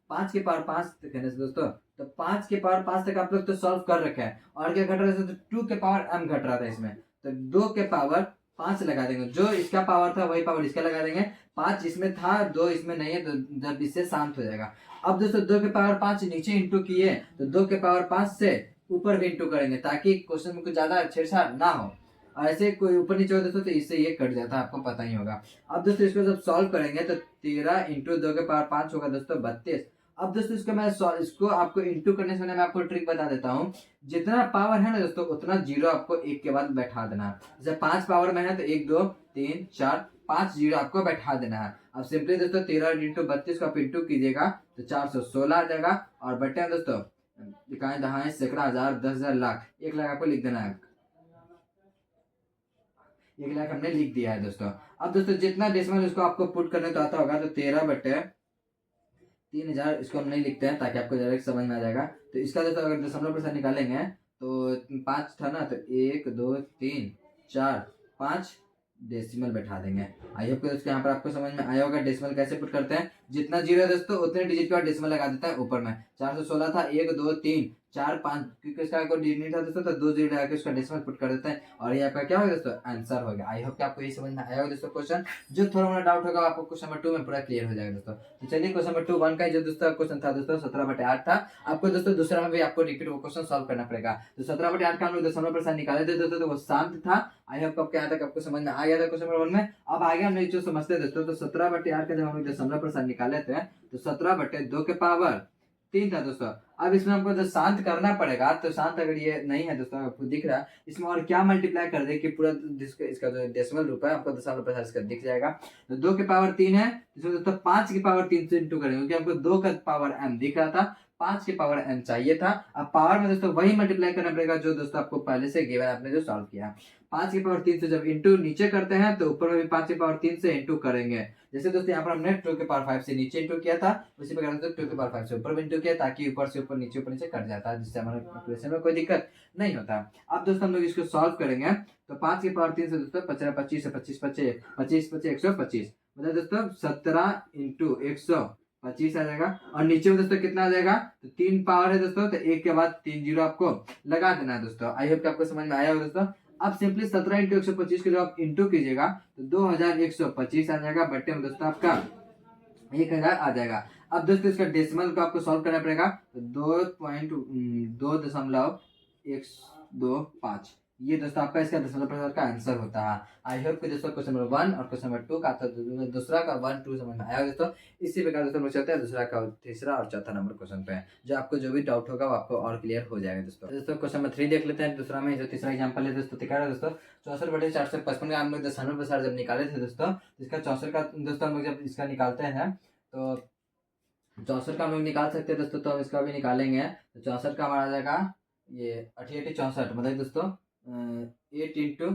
5 के पावर 5 तक है दोस्तों, तो 5 के पावर 5 तक आप लोग तो सॉल्व कर रखे हैं, और क्या घट रहा था, तो 2 के पावर m घट रहा था इसमें, तो 2 के पावर 5 लगा देंगे, जो इसका पावर था वही पावर इसका लगा देंगे, 5 इसमें था 2 इसमें नहीं है, तो जब इससे शांत हो जाएगा। अब दोस्तों 2 के पावर 5 नीचे इंटू किए, तो 2 के पावर 5 से ऊपर भी इंटू करेंगे, ताकि क्वेश्चन में कुछ ज्यादा छेड़छाड़ ना हो, और ऐसे कोई ऊपर नीचे हो दोस्तों तो इससे ये कट जाता है, आपको पता ही होगा। अब दोस्तों इसको जब सॉल्व करेंगे तो 13 इंटू 2 के पावर 5 होगा दोस्तों 32। अब दोस्तों इसको आपको इंटू करने से पहले मैं आपको ट्रिक बता देता हूँ। जितना पावर है ना दोस्तों उतना जीरो आपको एक के बाद बैठा देना है। जैसे 5 पावर में है तो 1 2 3 4 5 जीरो आपको बैठा देना है। अब सिंपली दोस्तों 13 इंटू 32 को आप इंटू कीजिएगा तो 416 आ जाएगा, और बटे दोस्तों इकाई दहाई सैकड़ा हजार 10,000 लाख, 1 लाख आपको लिख देना है, 1 लाख हमने लिख दिया है दोस्तों। अब दोस्तों जितना डेसिमल उसको आपको पुट करने तो आता होगा, तो 13 बटे 3,000 इसको हम नहीं लिखते हैं ताकि आपको डायरेक्ट समझ में आ जाएगा। तो इसका दोस्तों अगर दशमलव प्रसाद निकालेंगे तो 5 था ना, तो 1 2 3 4 5 डेसिमल बैठा देंगे। आई होप कि यहाँ पर आपको समझ में आया होगा डेसिमल कैसे पुट करते हैं। जितना जीरो है दोस्तों उतने डिजिट के बाद डेसिमल लगा देता है ऊपर में। 416 था, 1 2 3 4 5, क्योंकि इसका कोई डिजिट नहीं था दोस्तों, तो 2 जीरो लगा के उसका डेसिमल पुट कर देते हैं, और ये आपका क्या होगा दोस्तों, आंसर हो गया। आई होप कि आपको ये समझ में आया होगा दोस्तों क्वेश्चन। जो थोड़ा मोड़ा डाउट होगा आपको क्वेश्चन नंबर 2 में पूरा क्लियर हो जाएगा दोस्तों। तो चलिए क्वेश्चन नंबर 2 1 का जो दोस्तों क्वेश्चन था दोस्तों 17/8 था। आपको दोस्तों दूसरा में भी आपको रिपीट वो क्वेश्चन सॉल्व करना पड़ेगा। तो 17/8 का हम लोग दशमलव प्रसाद निकाले थे दोस्तों, तो वो शांत था। आई होप आपको यहाँ तक आपको समझ में आ गया था क्वेश्चन नंबर 1 में। अब आगे हम लोग जो समझते हैं दोस्तों, तो 17/8 का जब हम लोग दशमलव प्रसाद निकाले थे तो 17/2 के पावर 3 था दोस्तों। अब इसमें हमको जो शांत करना पड़ेगा, तो शांत अगर ये नहीं है दोस्तों आपको दिख रहा है, इसमें और क्या मल्टीप्लाई कर दे कि पूरा इसका जो डेसिमल रूप है आपको दशमलव प्रसाद इसका दिख जाएगा। तो 2 के पावर 3 है, इसमें दोस्तों 5 के पावर 3 से इंटू करेंगे, क्योंकि हमको 2 का पावर m दिख रहा था, 5 के पावर n चाहिए था। अब पावर में दोस्तों वही मल्टीप्लाई करना पड़ेगा जो दोस्तों आपको पहले से गिवन आपने जो सॉल्व किया। 5 के पावर 3 से जब इंटू नीचे करते हैं तो ऊपर में भी 5 के पावर 3 से इंटू करेंगे। जैसे दोस्तों यहाँ पर हमने 2 के पावर 5 से नीचे इंटू किया था, उसी प्रकार से 2 के पावर 5 से ऊपर भी इंटू किया, ताकि ऊपर से ऊपर नीचे कट जाता है, जिससे हमारे कैलकुलेशन में कोई दिक्कत नहीं होता। अब दोस्तों हम लोग इसको सॉल्व करेंगे, तो 5 के पावर 3 से दोस्तों 15 25 से 25 25 25 25 125, मतलब दोस्तों 17 इंटू 125 आ जाएगा। और नीचे में दोस्तों कितना आ जाएगा, तो 3 पावर है दोस्तों, तो 1 के बाद 3 जीरो आपको लगा देना है दोस्तों। आई होप कि आपको समझ में आया होगा दोस्तों। अब सिंपली 17 इंटू 125 को जब आप इंटू कीजिएगा तो 2125 आ जाएगा, बट्टे में दोस्तों आपका 1000 आ जाएगा। अब दोस्तों इसका डेसिमल को आपको सॉल्व करना पड़ेगा, तो 2.225 ये दोस्तों आपका इसका दशमलव प्रसाद का आंसर होता है। आई होप कि दोस्तों क्वेश्चन नंबर 1 और क्वेश्चन नंबर 2 का दूसरा का 1 2 समझ में आया दोस्तों। इसी प्रकार दोस्तों चलते हैं दूसरा का तीसरा और चौथा नंबर क्वेश्चन पे, जो आपको जो भी डाउट होगा वो आपको और क्लियर हो जाएगा दोस्तों। दोस्तों क्वेश्चन नंबर 3 देख लेते हैं। दूसरा में जो तीसरा एग्जाम्पल है दोस्तों दिखा रहा है दोस्तों 64/455 का हम लोग दशमलव प्रसाद जब निकाले थे दोस्तों, इसका 64 का दोस्तों हम लोग जब इसका निकालते हैं तो 64 का हम लोग निकाल सकते हैं दोस्तों, तो हम इसका भी निकालेंगे। तो 64 का हमारा आ जाएगा ये 88 64, मतलब दोस्तों 8 इंटू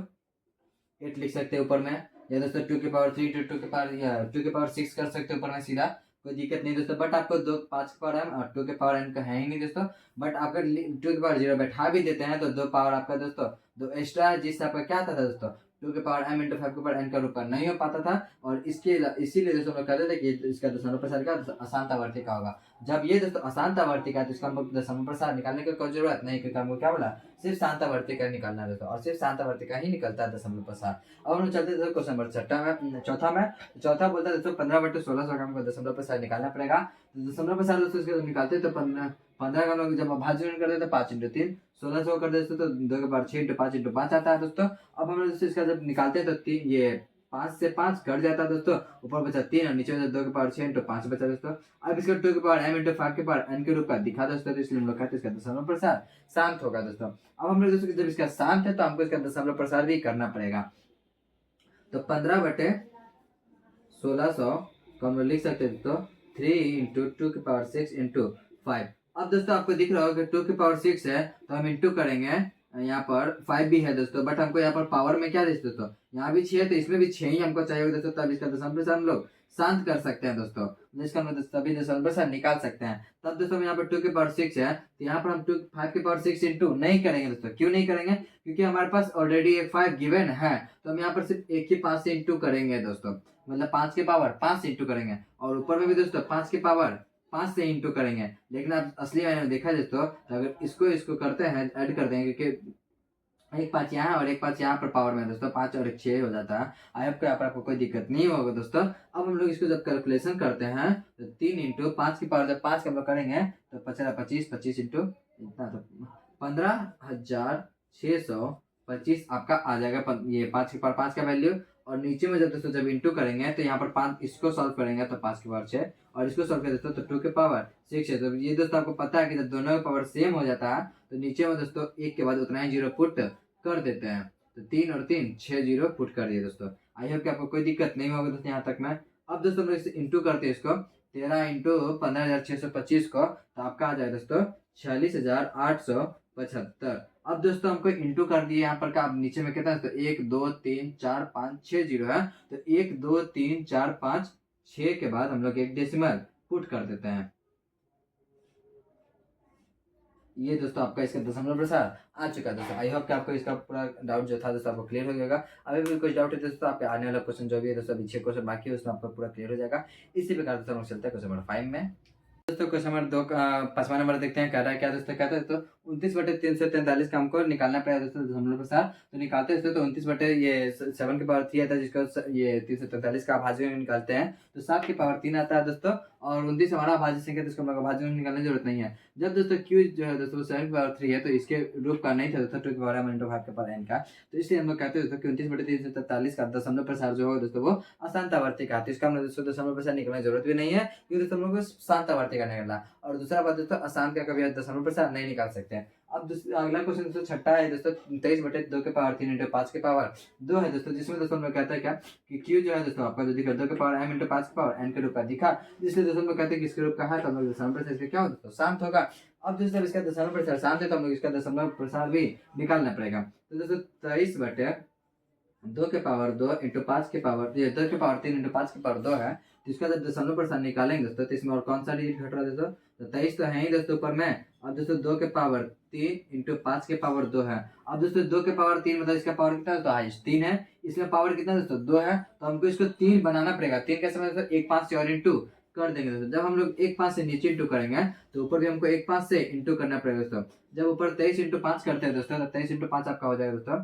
8 लिख सकते हैं ऊपर में, या दोस्तों 2 के पावर 3 2 के पावर 2 के पावर 6 कर सकते हैं ऊपर में सीधा, कोई दिक्कत नहीं दोस्तों। बट आपको 5 के पावर m और 2 के पावर n का है ही नहीं दोस्तों। बट अगर 2 के पावर 0 बैठा भी देते हैं तो 2 पावर आपका दोस्तों 2 एक्स्ट्रा है, जिससे आपका क्या आता था दोस्तों 2 के पावर m इंटू 5 के पावर n का रूप नहीं हो पाता था। और इसीलिए दोस्तों लोग कहते थे कि इसका दशमलव प्रसाद का अशांत आवर्ती का होगा। जब ये दोस्तों अशांत आवर्ती का है तो इसका हमको दशमलव प्रसाद निकालने की कोई जरूरत नहीं, क्योंकि हमको क्या बोला सिर्फ शांत आवर्ती का निकालना है दोस्तों, और सिर्फ शांत आवर्ती का ही निकलता है दशमलव प्रसाद। अब हम चलते हैं क्वेश्चन नंबर चौथा में। चौथा बोलता है दोस्तों 15/1600 का हमको दशमलव प्रसाद निकालना पड़ेगा। तो दशमलव प्रसाद दोस्तों इसको निकालते तो 15 का लोग जब भाज्य करते तो 5 इंटू 3 1600 कर देते तो 2 के पावर 6 इंटू 5 इंटू 5 आता है दोस्तों। अब हम दोस्तों इसका जब निकालते हैं तो 3 ये 5 से 5 कट जाता है दोस्तों, ऊपर बचा 3 और नीचे 2 के पावर 6 इंटू 5 बचा दोस्तों। अब इसका 2 के पावर m इंटू 5 के पावर n के रूप का दिखा दोस्तों, तो इसलिए हम लोग कहते हैं इसका दशमलव प्रसाद शांत होगा दोस्तों। अब हम लोग दोस्तों जब इसका शांत है तो हमको इसका दशमलव प्रसाद भी करना पड़ेगा। तो 15/1600 को हम लोग लिख सकते हैं दोस्तों 3 इंटू 2 के पावर 6 इंटू 5। अब दोस्तों आपको दिख रहा होगा कि 2 के पावर 6 है तो हम इंटू करेंगे, यहाँ पर 5 भी है दोस्तों, बट हमको यहाँ पर पावर में क्या दोस्तों यहाँ भी 6 है तो इसमें भी 6 ही हमको चाहिए दोस्तों, तब इसका दशमलव प्रसाद हम लोग शांत कर सकते हैं दोस्तों, जिसका हम सभी दशमलव प्रसाद निकाल सकते हैं। तब दोस्तों यहाँ पर 2 की पावर 6 है, तो यहाँ पर हम 5 की पावर 6 इंटू नहीं करेंगे दोस्तों। क्यों नहीं करेंगे? क्योंकि हमारे पास ऑलरेडी एक 5 गिवन है, तो हम यहाँ पर सिर्फ एक ही 5 से इंटू करेंगे दोस्तों, मतलब 5 की पावर 5 से इंटू करेंगे, और ऊपर में भी दोस्तों 5 की पावर 5 से इंटू करेंगे। लेकिन अब असली में देखा जाए तो अगर इसको इसको करते हैं, ऐड कर देंगे, क्योंकि एक 5 यहाँ और एक 5 यहाँ पर पावर में दोस्तों 5 और एक 6 हो जाता है। आई होप यहाँ पर आपको कोई दिक्कत नहीं होगा दोस्तों। अब हम लोग इसको जब कैलकुलेशन करते हैं तो 3 इंटू 5 की पावर जब 5 का हम लोग करेंगे तो 25 25 इंटू इतना तो 15,625 आपका आ जाएगा। ये 5 की पावर 5 का वैल्यू, और नीचे में जब दोस्तों जब इंटू करेंगे तो यहाँ पर 5 इसको सॉल्व करेंगे तो 5 की पावर 6, और इसको सॉल्व करें दोस्तों तो 2 की पावर 6 है। तो ये दोस्तों आपको पता है कि जब दोनों की पावर सेम हो जाता है तो नीचे में दोस्तों एक के बाद उतना ही जीरो पुट कर देते हैं। तो 3 और 3 6 जीरो पुट कर दिए दोस्तों। आई होप कि आपको कोई दिक्कत नहीं होगा दोस्तों यहाँ तक में। अब दोस्तों हम लोग इंटू करते हैं इसको 13 इंटू 15,625 को, तो आपका आ जाए दोस्तों 46,875। अब दोस्तों हमको इंटू कर दिए यहाँ पर का, अब नीचे में कितना है तो 1 2 3 4 5 6 जीरो है, तो 1 2 3 4 5 6 के बाद हम लोग एक डेसिमल पुट कर देते हैं। ये दोस्तों आपका इसका दशमलव प्रसार आ चुका है दोस्तों। आई होप कि आपको इसका पूरा डाउट जो था दोस्तों आपको क्लियर हो जाएगा। अभी भी कुछ डाउट है दोस्तों, आपके आने वाला क्वेश्चन जो भी है दोस्तों, अभी 6 क्वेश्चन बाकी है, उसमें आपको पूरा क्लियर हो जाएगा। इसी प्रकार दोस्तों हम लोग चलते हैं क्वेश्चन नंबर 5 में। दोस्तों क्वेश्चन नंबर 2 का 5वां नंबर देखते हैं, कह रहा है क्या दोस्तों, कहता है तो 29/343 का हमको निकालना पड़ेगा दोस्तों दशमलव प्रसार। तो निकालते हैं दोस्तों, तो 29/7 की पावर 3 आता है, जिसको ये 343 का अभाज्य निकालते हैं तो 7 की पावर 3 आता है दोस्तों, और 29 हमारा अभाज्य संख्या, तो इसको हम लोग अभाज्य निकालने की जरूरत नहीं है। जब दोस्तों क्यू जो है दोस्तों 7 की पावर 3 है, तो इसके रूप का नहीं था दोस्तों 2 की पावर m इंटू 5 के पावर n का, तो इसलिए हम लोग कहते हैं दोस्तों कि 29/343 का दशमलव प्रसार जो होगा दोस्तों वो अशांतावर्ती का, तो इसका हम दोस्तों दशमलव प्रसार निकालने की जरूरत भी नहीं है, क्योंकि दोस्तों हम लोग को शांतावर्ती का निकालना। और दूसरा बात दोस्तों, अशांत का कभी दशमलव प्रसार नहीं निकाल सकते हैं। अब अगला क्वेश्चन दोस्तों छठा है दोस्तों, 23/2 के पावर 3 इंटू 5 के पावर 2 है दोस्तों, जिसमें दोस्तों हम लोग कहते हैं क्या कि क्यू जो है दोस्तों आपका जो दिखा 2 के पावर m इंटू 5 के पावर n के रूप का दिखा, इसलिए दोस्तों हम लोग कहते हैं कि इसके रूप का है, तो हम लोग दशमलव प्रसार इसका क्या होगा दोस्तों शांत होगा। अब दोस्तों इसका दशमलव प्रसार शांत है, तो हम लोग इसका दशमलव प्रसार भी निकालना पड़ेगा। तो दोस्तों 23/2 के पावर 2 इंटू 5 के पावर, ये 2 के पावर 3 इंटू 5 के पावर 2 है, तो इसका जब दशमलव प्रसार निकालेंगे दोस्तों तो इसमें और कौन सा डिजिट घट रहा है दोस्तों, तो 23 तो है ही दोस्तों ऊपर में। अब दोस्तों 2 के पावर 3 इंटू 5 के पावर 2 है। अब दोस्तों 2 के पावर 3 मतलब इसका पावर कितना है दोस्तों, हाईएस्ट 3 है, इसमें पावर कितना दोस्तों 2 है, तो हमको इसको 3 बनाना पड़ेगा। 3 कैसे बनाते हैं, 1 5 से और इंटू कर देंगे दोस्तों। जब हम लोग 1 5 से नीचे इंटू करेंगे तो ऊपर भी हमको 1 5 से इंटू करना पड़ेगा दोस्तों। जब ऊपर 23 इंटू 5 करते हैं दोस्तों, तो 23 इंटू 5 आपका हो जाएगा दोस्तों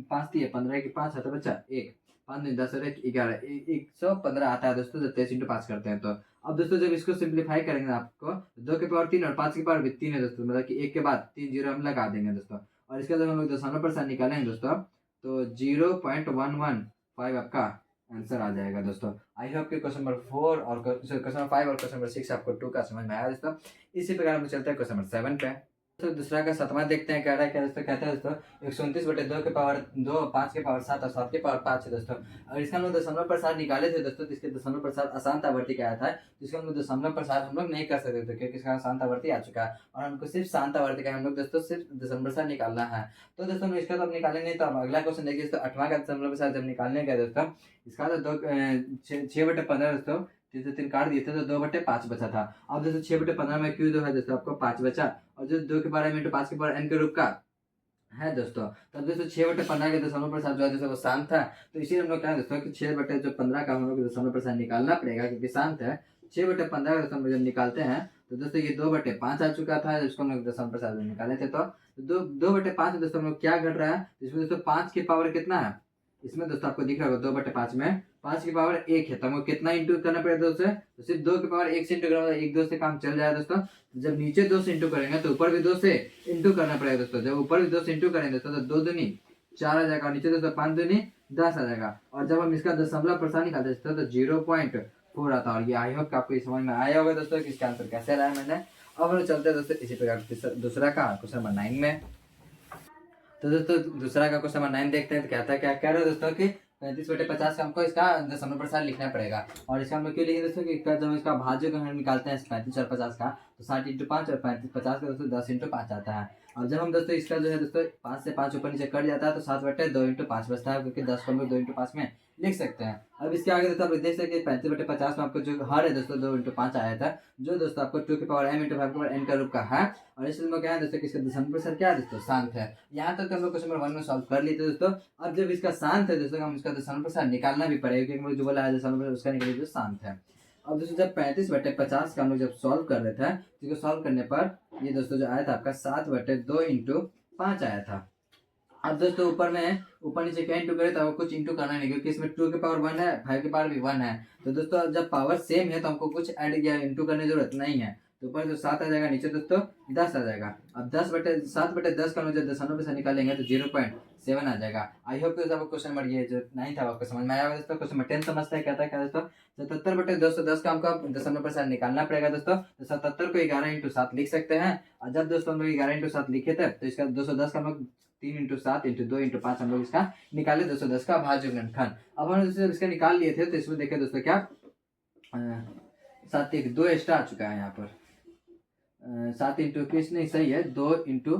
5 3 15 की 5 आता बच्चा 1 5 10 और 1 11 115 आता है दोस्तों, जब 23 इंटू 5 करते हैं तो। अब दोस्तों जब इसको सिंप्लीफाई करेंगे आपको 2 के पावर 3 और 5 की पावर भी 3 है दोस्तों, मतलब कि 1 के बाद 3 जीरो हम लगा देंगे दोस्तों। और इसका जब हम लोग दशमलव प्रसार निकालेंगे दोस्तों तो 0.115 आपका आंसर आ जाएगा दोस्तों। आई होप कि क्वेश्चन नंबर 4 और क्वेश्चन नंबर 5 और क्वेश्चन नंबर 6 आपको 2 का समझ में आया दोस्तों। इसी प्रकार हम चलते हैं क्वेश्चन नंबर 7 पे। तो दूसरा का 7वां देखते हैं, कह रहा है क्या दोस्तों, कहता है दोस्तों 129/2 के पावर 2 5 के पावर 7 और 7 के पावर 5 है दोस्तों। और इसका हम लोग दशमलव प्रसार निकाले थे दोस्तों, तो इसके दशमलव प्रसार अशांत आवर्ती का आया था, जिसका हम लोग दशमलव प्रसार हम लोग नहीं कर सकते थे, क्योंकि इसका शांत आवर्ती आ चुका है, और हमको सिर्फ शांत आवर्ती का हम लोग दोस्तों सिर्फ दशमलव प्रसार निकालना है। तो दोस्तों इसका तो अब निकालेंगे नहीं, तो अब अगला क्वेश्चन देखिए दोस्तों 8वां का दशमलव प्रसार जब निकालने गए दोस्तों, इसका तो 6/15 दोस्तों, 3 काट दिए थे तो 2/5 बचा था। अब दोस्तों 6/15 में क्यू जो है दोस्तों आपको 5 बचा, और जो 2 के पावर m इंटू 5 के पावर n के रूप का है दोस्तों, तब दोस्तों 6/15 के दशमलव प्रसार जो है दोस्तों वो शांत था, तो इसीलिए हम लोग कहें दोस्तों कि 6/15 का हम लोग दशमलव प्रसार निकालना पड़ेगा, क्योंकि शांत है। 6/15 का दशमलव जब निकालते हैं तो दोस्तों ये 2/5 आ चुका था, जिसको हम लोग दशमलव प्रसार निकाले थे, तो 2/5 दोस्तों हम लोग क्या घट रहा है, इसमें दोस्तों 5 की पावर कितना है, इसमें दोस्तों आपको दिख रहा होगा 2/5 में 5 की पावर 1 है, तो हमको कितना इंटू करना पड़ेगा दोस्तों, तो सिर्फ 2 की पावर 1 से इंटू करना, 1 2 से काम चल जाएगा दोस्तों। जब नीचे 2 से इंटू करेंगे तो ऊपर भी 2 से इंटू करना पड़ेगा दोस्तों। जब ऊपर भी 2 से इंटू करेंगे दोस्तों तो 2 दूनी 4 आ जाएगा, और नीचे दोस्तों 5 दूनी 10 आ जाएगा। और जब हम इसका दशमलव प्रसार निकालते हैं तो 0.4 आता है। और ये आई होप कि आपको समझ में आया होगा दोस्तों कि इसका आंसर कैसे रहा है मैंने। अब हम चलते हैं दोस्तों इसी प्रकार दूसरा का क्वेश्चन नंबर 9 में। तो दोस्तों दूसरा का क्वेश्चन नंबर 9 देखते हैं, तो कहता है क्या कह रहे हो दोस्तों कि 35/50 का हमको इसका दशमलव प्रसार लिखना पड़ेगा। और इसका हम लोग क्यों लिखेंगे दोस्तों कि जब हम इसका भाज्य का हम निकालते हैं 35 और 50 का, तो 60 इंटू 5 और 35 50 का दोस्तों 10 इंटू 5 आता है। और जब हम दोस्तों इसका जो है दोस्तों 5 से 5 ऊपर नीचे कट जाता है तो 7/2 इंटू 5 बचता है, क्योंकि 10 को हम लोग 2 इंटू 5 में लिख सकते हैं। अब इसके आगे दोस्तों आप देख सकते हैं 35/50 में आपको जो हर है दोस्तों 2 इंटू 5 आया था, जो दोस्तों आपको 2 की पावर m इंटू 5 की पावर n का रूप का है। और इसलिए में क्या है दोस्तों कि इसका दशमलव प्रसार क्या है दोस्तों, शांत है। यहाँ तक तो हम लोग क्वेश्चन नंबर 1 में सॉल्व कर लिए थे दोस्तों। अब जब इसका शांत है दोस्तों, हम इसका दशमलव प्रसार निकालना भी पड़ेगा, क्योंकि हम लोग जो बोला है दशमलव प्रसार उसका निकालिए जो शांत है। अब दोस्तों जब 35/50 का हम लोग जब सॉल्व कर रहे थे, तो इसको सॉल्व करने पर ये दोस्तों जो आया था आपका 7/2 इंटू 5 आया था। अब दोस्तों ऊपर नीचे क्या इंटू करे तो कुछ इंटू करना नहीं, क्योंकि इसमें 2 की पावर 1 है, 5 की पावर भी 1 है। तो दोस्तों जब पावर सेम है तो हमको कुछ ऐड या इंटू करने की जरूरत नहीं है। तो ऊपर तो 7 आ जाएगा, नीचे दोस्तों 10 आ जाएगा। अब 7/10 का जो दशमलव से निकालेंगे तो 0.7 आ जाएगा। आई होप दोस्तों आपको क्वेश्चन नंबर ये जो 9 था आपको समझ में आया होगा दोस्तों। क्वेश्चन नंबर 10 समझता है क्या था, क्या दोस्तों 77/210 का हमको दशमलव प्रसार निकालना पड़ेगा दोस्तों। तो 77 को 11 इंटू 7 लिख सकते हैं। और जब दोस्तों हम लोग 11 इंटू 7 लिखे थे तो इसका 210 का हम लोग 3 इंटू 7 इंटू 2 इंटू 5 हम लोग इसका निकाले 210 का भाज्य गुणनखंड। अब हम दोस्तों इसका निकाल लिए थे तो इसमें देखे दोस्तों क्या 7 1 2 एक्स्ट्रा आ चुका है यहाँ पर। 7 इंटू किस नहीं सही है 2 इंटू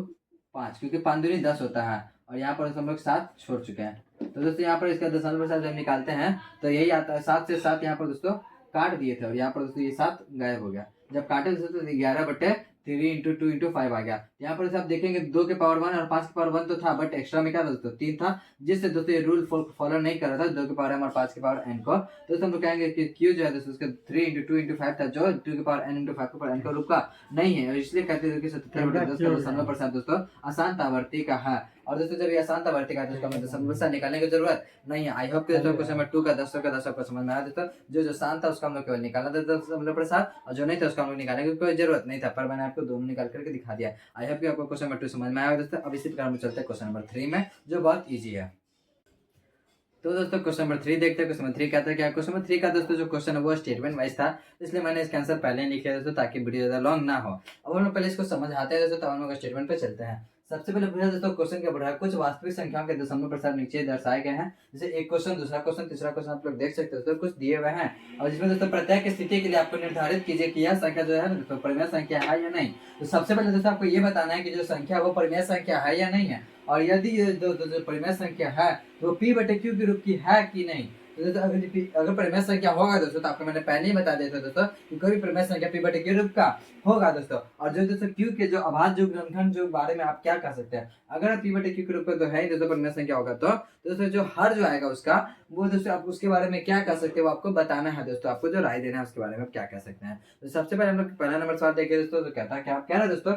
5, क्योंकि 5 दूनी 10 होता है और यहाँ पर हम लोग 7 छोड़ चुके हैं। तो दोस्तों यहाँ पर इसका दशमलव प्रसार जब निकालते हैं तो यही आता है 7 से 7 यहाँ पर दोस्तों काट दिए थे और यहाँ पर दोस्तों ये 7 गायब हो गया। जब काटे दोस्तों तो 11/3 इंटू 2 इंटू 5 आ गया। यहाँ पर आप देखेंगे 2 के पावर 1 और 5 के पावर 1 तो था, बट एक्स्ट्रा में क्या था दोस्तों 3 था, जिससे दोस्तों ये रूल फॉलो नहीं कर रहा था 2 के पावर m और 5 के पावर n को। दोस्तों हम लोग कहेंगे कि क्यू जो है दोस्तों उसका 3 इंटू 2 इंटू 5 था, जो 2 के पावर n इंटू 5 के पावर n का रूप का नहीं है, और इसलिए कहते हैं कि 77/10 का दशमलव प्रसार दोस्तों अशांत आवर्ती का है। और दोस्तों जब ये अशांत आवर्ती का है तो उसका मतलब दशमलव प्रसार निकालने की जरूरत नहीं है। आई होप कि दोस्तों क्वेश्चन नंबर 2 का 10 का 10 आपको समझ में आया दोस्तों। जो शांत था उसका हम लोग केवल निकालना था दशमलव प्रसार, और जो नहीं था उसका हम लोग निकालने की कोई जरूरत नहीं था, पर मैंने आपको दोनों निकाल करके दिखा दिया। आई होप कि आपको क्वेश्चन नंबर 2 समझ में आया दोस्तों। अब इसी प्रकार हम चलते हैं क्वेश्चन नंबर 3 में, जो बहुत ईजी है। तो दोस्तों क्वेश्चन नंबर 3 देखते हैं। क्वेश्चन नंबर 3 कहता है क्या, क्वेश्चन नंबर 3 का दोस्तों जो क्वेश्चन है वो स्टेटमेंट वाइज था, इसलिए मैंने इसका आंसर पहले ही लिख लिया दोस्तों ताकि वीडियो ज्यादा लॉन्ग ना हो। अब हम लोग पहले इसको समझ आते हैं दोस्तों, तब हम लोग स्टेटमेंट पे चलते हैं। सबसे पहले पूछा दोस्तों क्वेश्चन क्या बढ़ा है, कुछ वास्तविक संख्याओं के दशमलव प्रसार नीचे दर्शाए गए हैं। जैसे एक क्वेश्चन, दूसरा क्वेश्चन, तीसरा क्वेश्चन आप लोग देख सकते हो दोस्तों, कुछ दिए हुए हैं। और जिसमें दोस्तों प्रत्येक स्थिति के लिए आपको निर्धारित कीजिए कि यह संख्या जो है ना दोस्तों परिमेय संख्या है या नहीं। तो सबसे पहले दोस्तों आपको ये बताना है कि जो संख्या वो परिमेय संख्या है या नहीं है, और यदि जो परिमेय संख्या है तो P/Q के रूप की है कि नहीं। तो दोस्तों अगर परिमेय संख्या होगा दोस्तों, तो आपको मैंने पहले ही बता दिया था दोस्तों कि कोई भी परिमेय संख्या P/Q रूप का होगा दोस्तों। और जो दोस्तों Q के जो अभाज्य गुणनखंड जो बारे में आप क्या कह सकते हैं, अगर P/Q के रूप का तो है ही दोस्तों परिमेय संख्या होगा, तो दोस्तों जो हर जो आएगा उसका वो दोस्तों आप उसके बारे में क्या कह सकते हैं वो आपको बताना है दोस्तों। आपको जो राय देना है उसके बारे में आप क्या कह सकते हैं। तो सबसे पहले हम लोग पहला नंबर सवाल देखिए दोस्तों, तो कहता है क्या, कह रहा है दोस्तों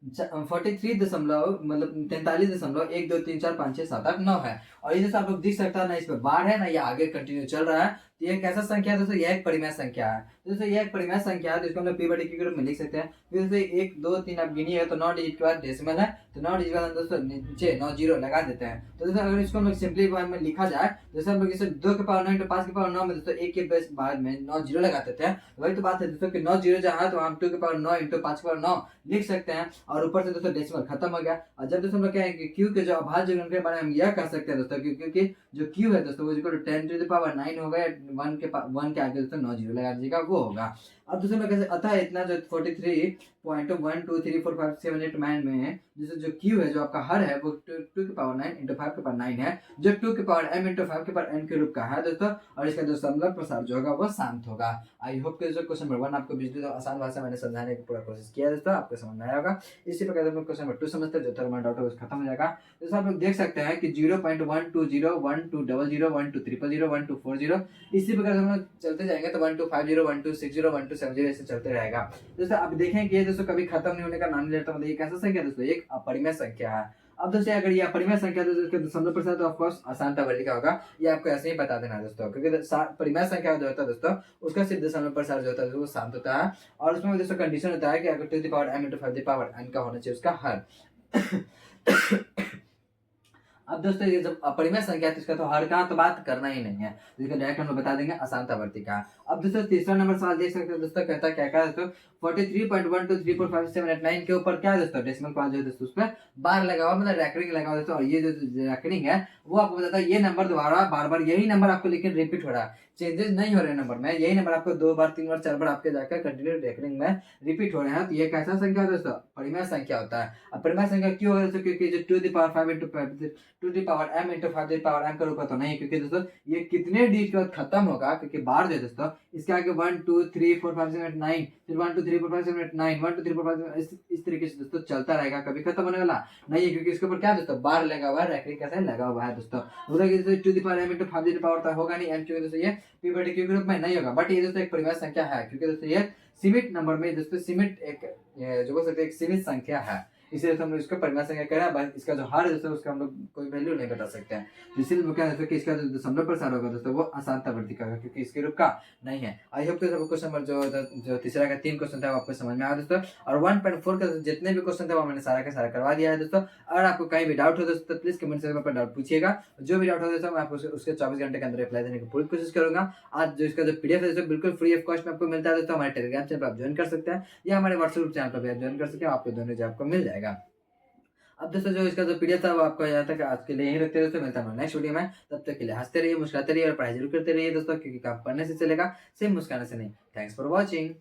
43 दशमलव मतलब 43.123456789 है। और ये जैसे आप लोग देख सकते हैं ना, इसमें बार है ना, ये आगे कंटिन्यू चल रहा है। तो ये कैसा संख्या है दोस्तों, यह एक परिमेय संख्या है। तो दोस्तों यह एक परिमेय संख्या है, तो इसको हम लोग P/Q के रूप में लिख सकते हैं। फिर दोस्तों 1 2 3 आप गिनिएगा तो 9 डिजिट के बाद डेसिमल है, तो 9 डिजिट के बाद दोस्तों नीचे 9 जीरो लगा देते हैं। तो दोस्तों अगर इसको हम लोग सिंपली फॉर्म में लिखा जाए, जैसे हम लोग इसे 2 के पावर 9 इंटू 5 के पावर 9 में दोस्तों 1 के बेस बाद में 9 जीरो लगा देते हैं। वही तो बात है दोस्तों कि 9 जीरो जहाँ है तो हम 2 के पावर 9 इंटू 5 के पावर 9 लिख सकते हैं, और ऊपर से दोस्तों डेसिमल खत्म हो गया। और जब दोस्तों हम लोग क्या है कि Q के जो अभाज्य गुणनखंड के बारे में हम यह कह सकते हैं दोस्तों, क्योंकि जो Q है दोस्तों वो 10⁻9 होगा, या 1 के आगे दोस्तों 9 जीरो लगा दीजिएगा वो होगा। अब दोस्तों मैं कैसे अतः इतना जो 43.1234578 में जैसे जो Q है जो आपका हर है वो 2 के पावर 9 इंटू 5 के पावर 9 है, जो 2 के पावर m इंटू 5 के पावर n के रूप का है दोस्तों। और इसका दशमलव प्रसार जो होगा वो शांत होगा। आई होप कि जो क्वेश्चन नंबर 1 आपको बिजली तो आसान भाषा मैंने समझाने की पूरा कोशिश किया दोस्तों, आपको समझ में आया होगा। इसी प्रकार हम क्वेश्चन नंबर 2 समझते हैं, जो हमारा डाउट है वो खत्म हो जाएगा। दोस्तों आप लोग देख सकते हैं कि 0.120 1200 1240 इसी प्रकार हम लोग चलते जाएंगे तो 1250 1260 1270 ऐसे चलते रहेगा दोस्तों। अब देखें कि दोस्तों कभी खत्म नहीं होने का नाम नहीं लेता, मतलब ये कैसा संख्या दोस्तों, एक अपरिमेय संख्या है। अब दोस्तों अगर ये अपरिमेय संख्या है तो इसका दशमलव प्रसार तो ऑफ कोर्स अशांत आवर्ती का होगा, ये आपको ऐसे ही बता देना है दोस्तों, क्योंकि परिमेय संख्या जो होता है दोस्तों उसका सिर्फ दशमलव प्रसार जो होता है वो शांत होता है। और उसमें दोस्तों कंडीशन होता है कि अगर 2 की पावर m इंटू 5 की पावर n का होना चाहिए उसका हर। अब दोस्तों ये जब अपरिमेय संख्या है इसका तो हर का तो बात करना ही नहीं है, इसका डायरेक्ट हम बता देंगे अशांत आवर्ती का। अब दोस्तों तीसरा नंबर सवाल देख सकते हैं दोस्तों, कहता क्या क्या दोस्तों 43.1234578 के ऊपर क्या है दोस्तों डेसिमल पॉइंट जो है दोस्तों उसमें बार लगा हुआ, मतलब रैकरिंग लगा हुआ दोस्तों। और ये जो रैकरिंग है वो आपको बताता है ये नंबर दोबारा बार बार यही नंबर आपको लेकिन रिपीट हो रहा है, चेंजेस नहीं हो रहे नंबर में, यही नंबर आपको 2 बार 3 बार 4 बार आपके जाकर कंटिन्यू रेकरिंग में रिपीट हो रहे हैं, तो ये कैसा संख्या होता है दोस्तों? परिमेय संख्या होता है। अब परिमेय संख्या क्यों होगा दोस्तों? क्योंकि जो to the power 5 into 5 to the power m into 5 the power m का रूप तो नहीं, क्योंकि दोस्तों ये कितने डिजिट के बाद खत्म होगा, क्योंकि बार जो दोस्तों इसके आगे 1 2 3 4 5 6 8 9, फिर 1 2 3 4 5 6 8 9, 1 2 3 4 5 इस तरीके से दोस्तों चलता रहेगा, कभी खत्म होने वाला नहीं है, क्योंकि इसके ऊपर क्या दोस्तों बार लगा हुआ है, रेकरिंग कैसे लगा हुआ है दोस्तों। बोला कि दोस्तों to the power m into 5 the power होगा नहीं, m क्योंकि दोस्तों ये p बटे q के रूप में नहीं होगा, बट ये दोस्तों एक परिमेय संख्या है, क्योंकि दोस्तों ये सीमित नंबर में दोस्तों सीमित एक जो बोल सकते हैं एक सीमित संख्या है, इसलिए हम लोग इसको परिमेय संख्या कह रहे हैं। बस इसका जो हर दोस्तों उसका हम लोग कोई वैल्यू नहीं बता सकते हैं, तो इसीलिए क्या दोस्तों कि इसका जो दशमलव प्रसार होगा दोस्तों वो अशांत वर्ती होगा, क्योंकि इसके रूप का नहीं है। आई होप कि सबको क्वेश्चन नंबर जो तीसरा का 3 क्वेश्चन था वो आपको समझ में आया दोस्तों, और 1.4 का जितने भी क्वेश्चन थे वो मैंने सारा का सारा करवा दिया है दोस्तों। अगर आपको कहीं भी डाउट हो दोस्तों तो प्लीज कमेंट सेक्शन पर डाउट पूछिएगा, जो भी डाउट हो दोस्तों मैं आपको उसके 24 घंटे के अंदर रिप्लाई देने की पूरी कोशिश करूंगा। आज जो इसका जो पीडीएफ है दोस्तों बिल्कुल फ्री ऑफ कॉस्ट में आपको मिलता है दोस्तों, हमारे टेलीग्राम चैनल पर आप ज्वाइन कर सकते हैं या हमारे व्हाट्सएप चैनल पर भी आप ज्वाइन कर सकते हैं, आपको दोनों जो आपको मिल जाएगा। अब दोस्तों जो इसका जो पीडीएफ था वो आपको यहाँ तक आज के लिए यही रखते हैं दोस्तों, मिलता है नेक्स्ट वीडियो में, तब तक के लिए हंसते रहिए, मुस्कुराते रहिए और पढ़ाई जरूर करते रहिए दोस्तों, क्योंकि काम पढ़ने से चलेगा, सिर्फ मुस्कुराने से नहीं। Thanks for watching.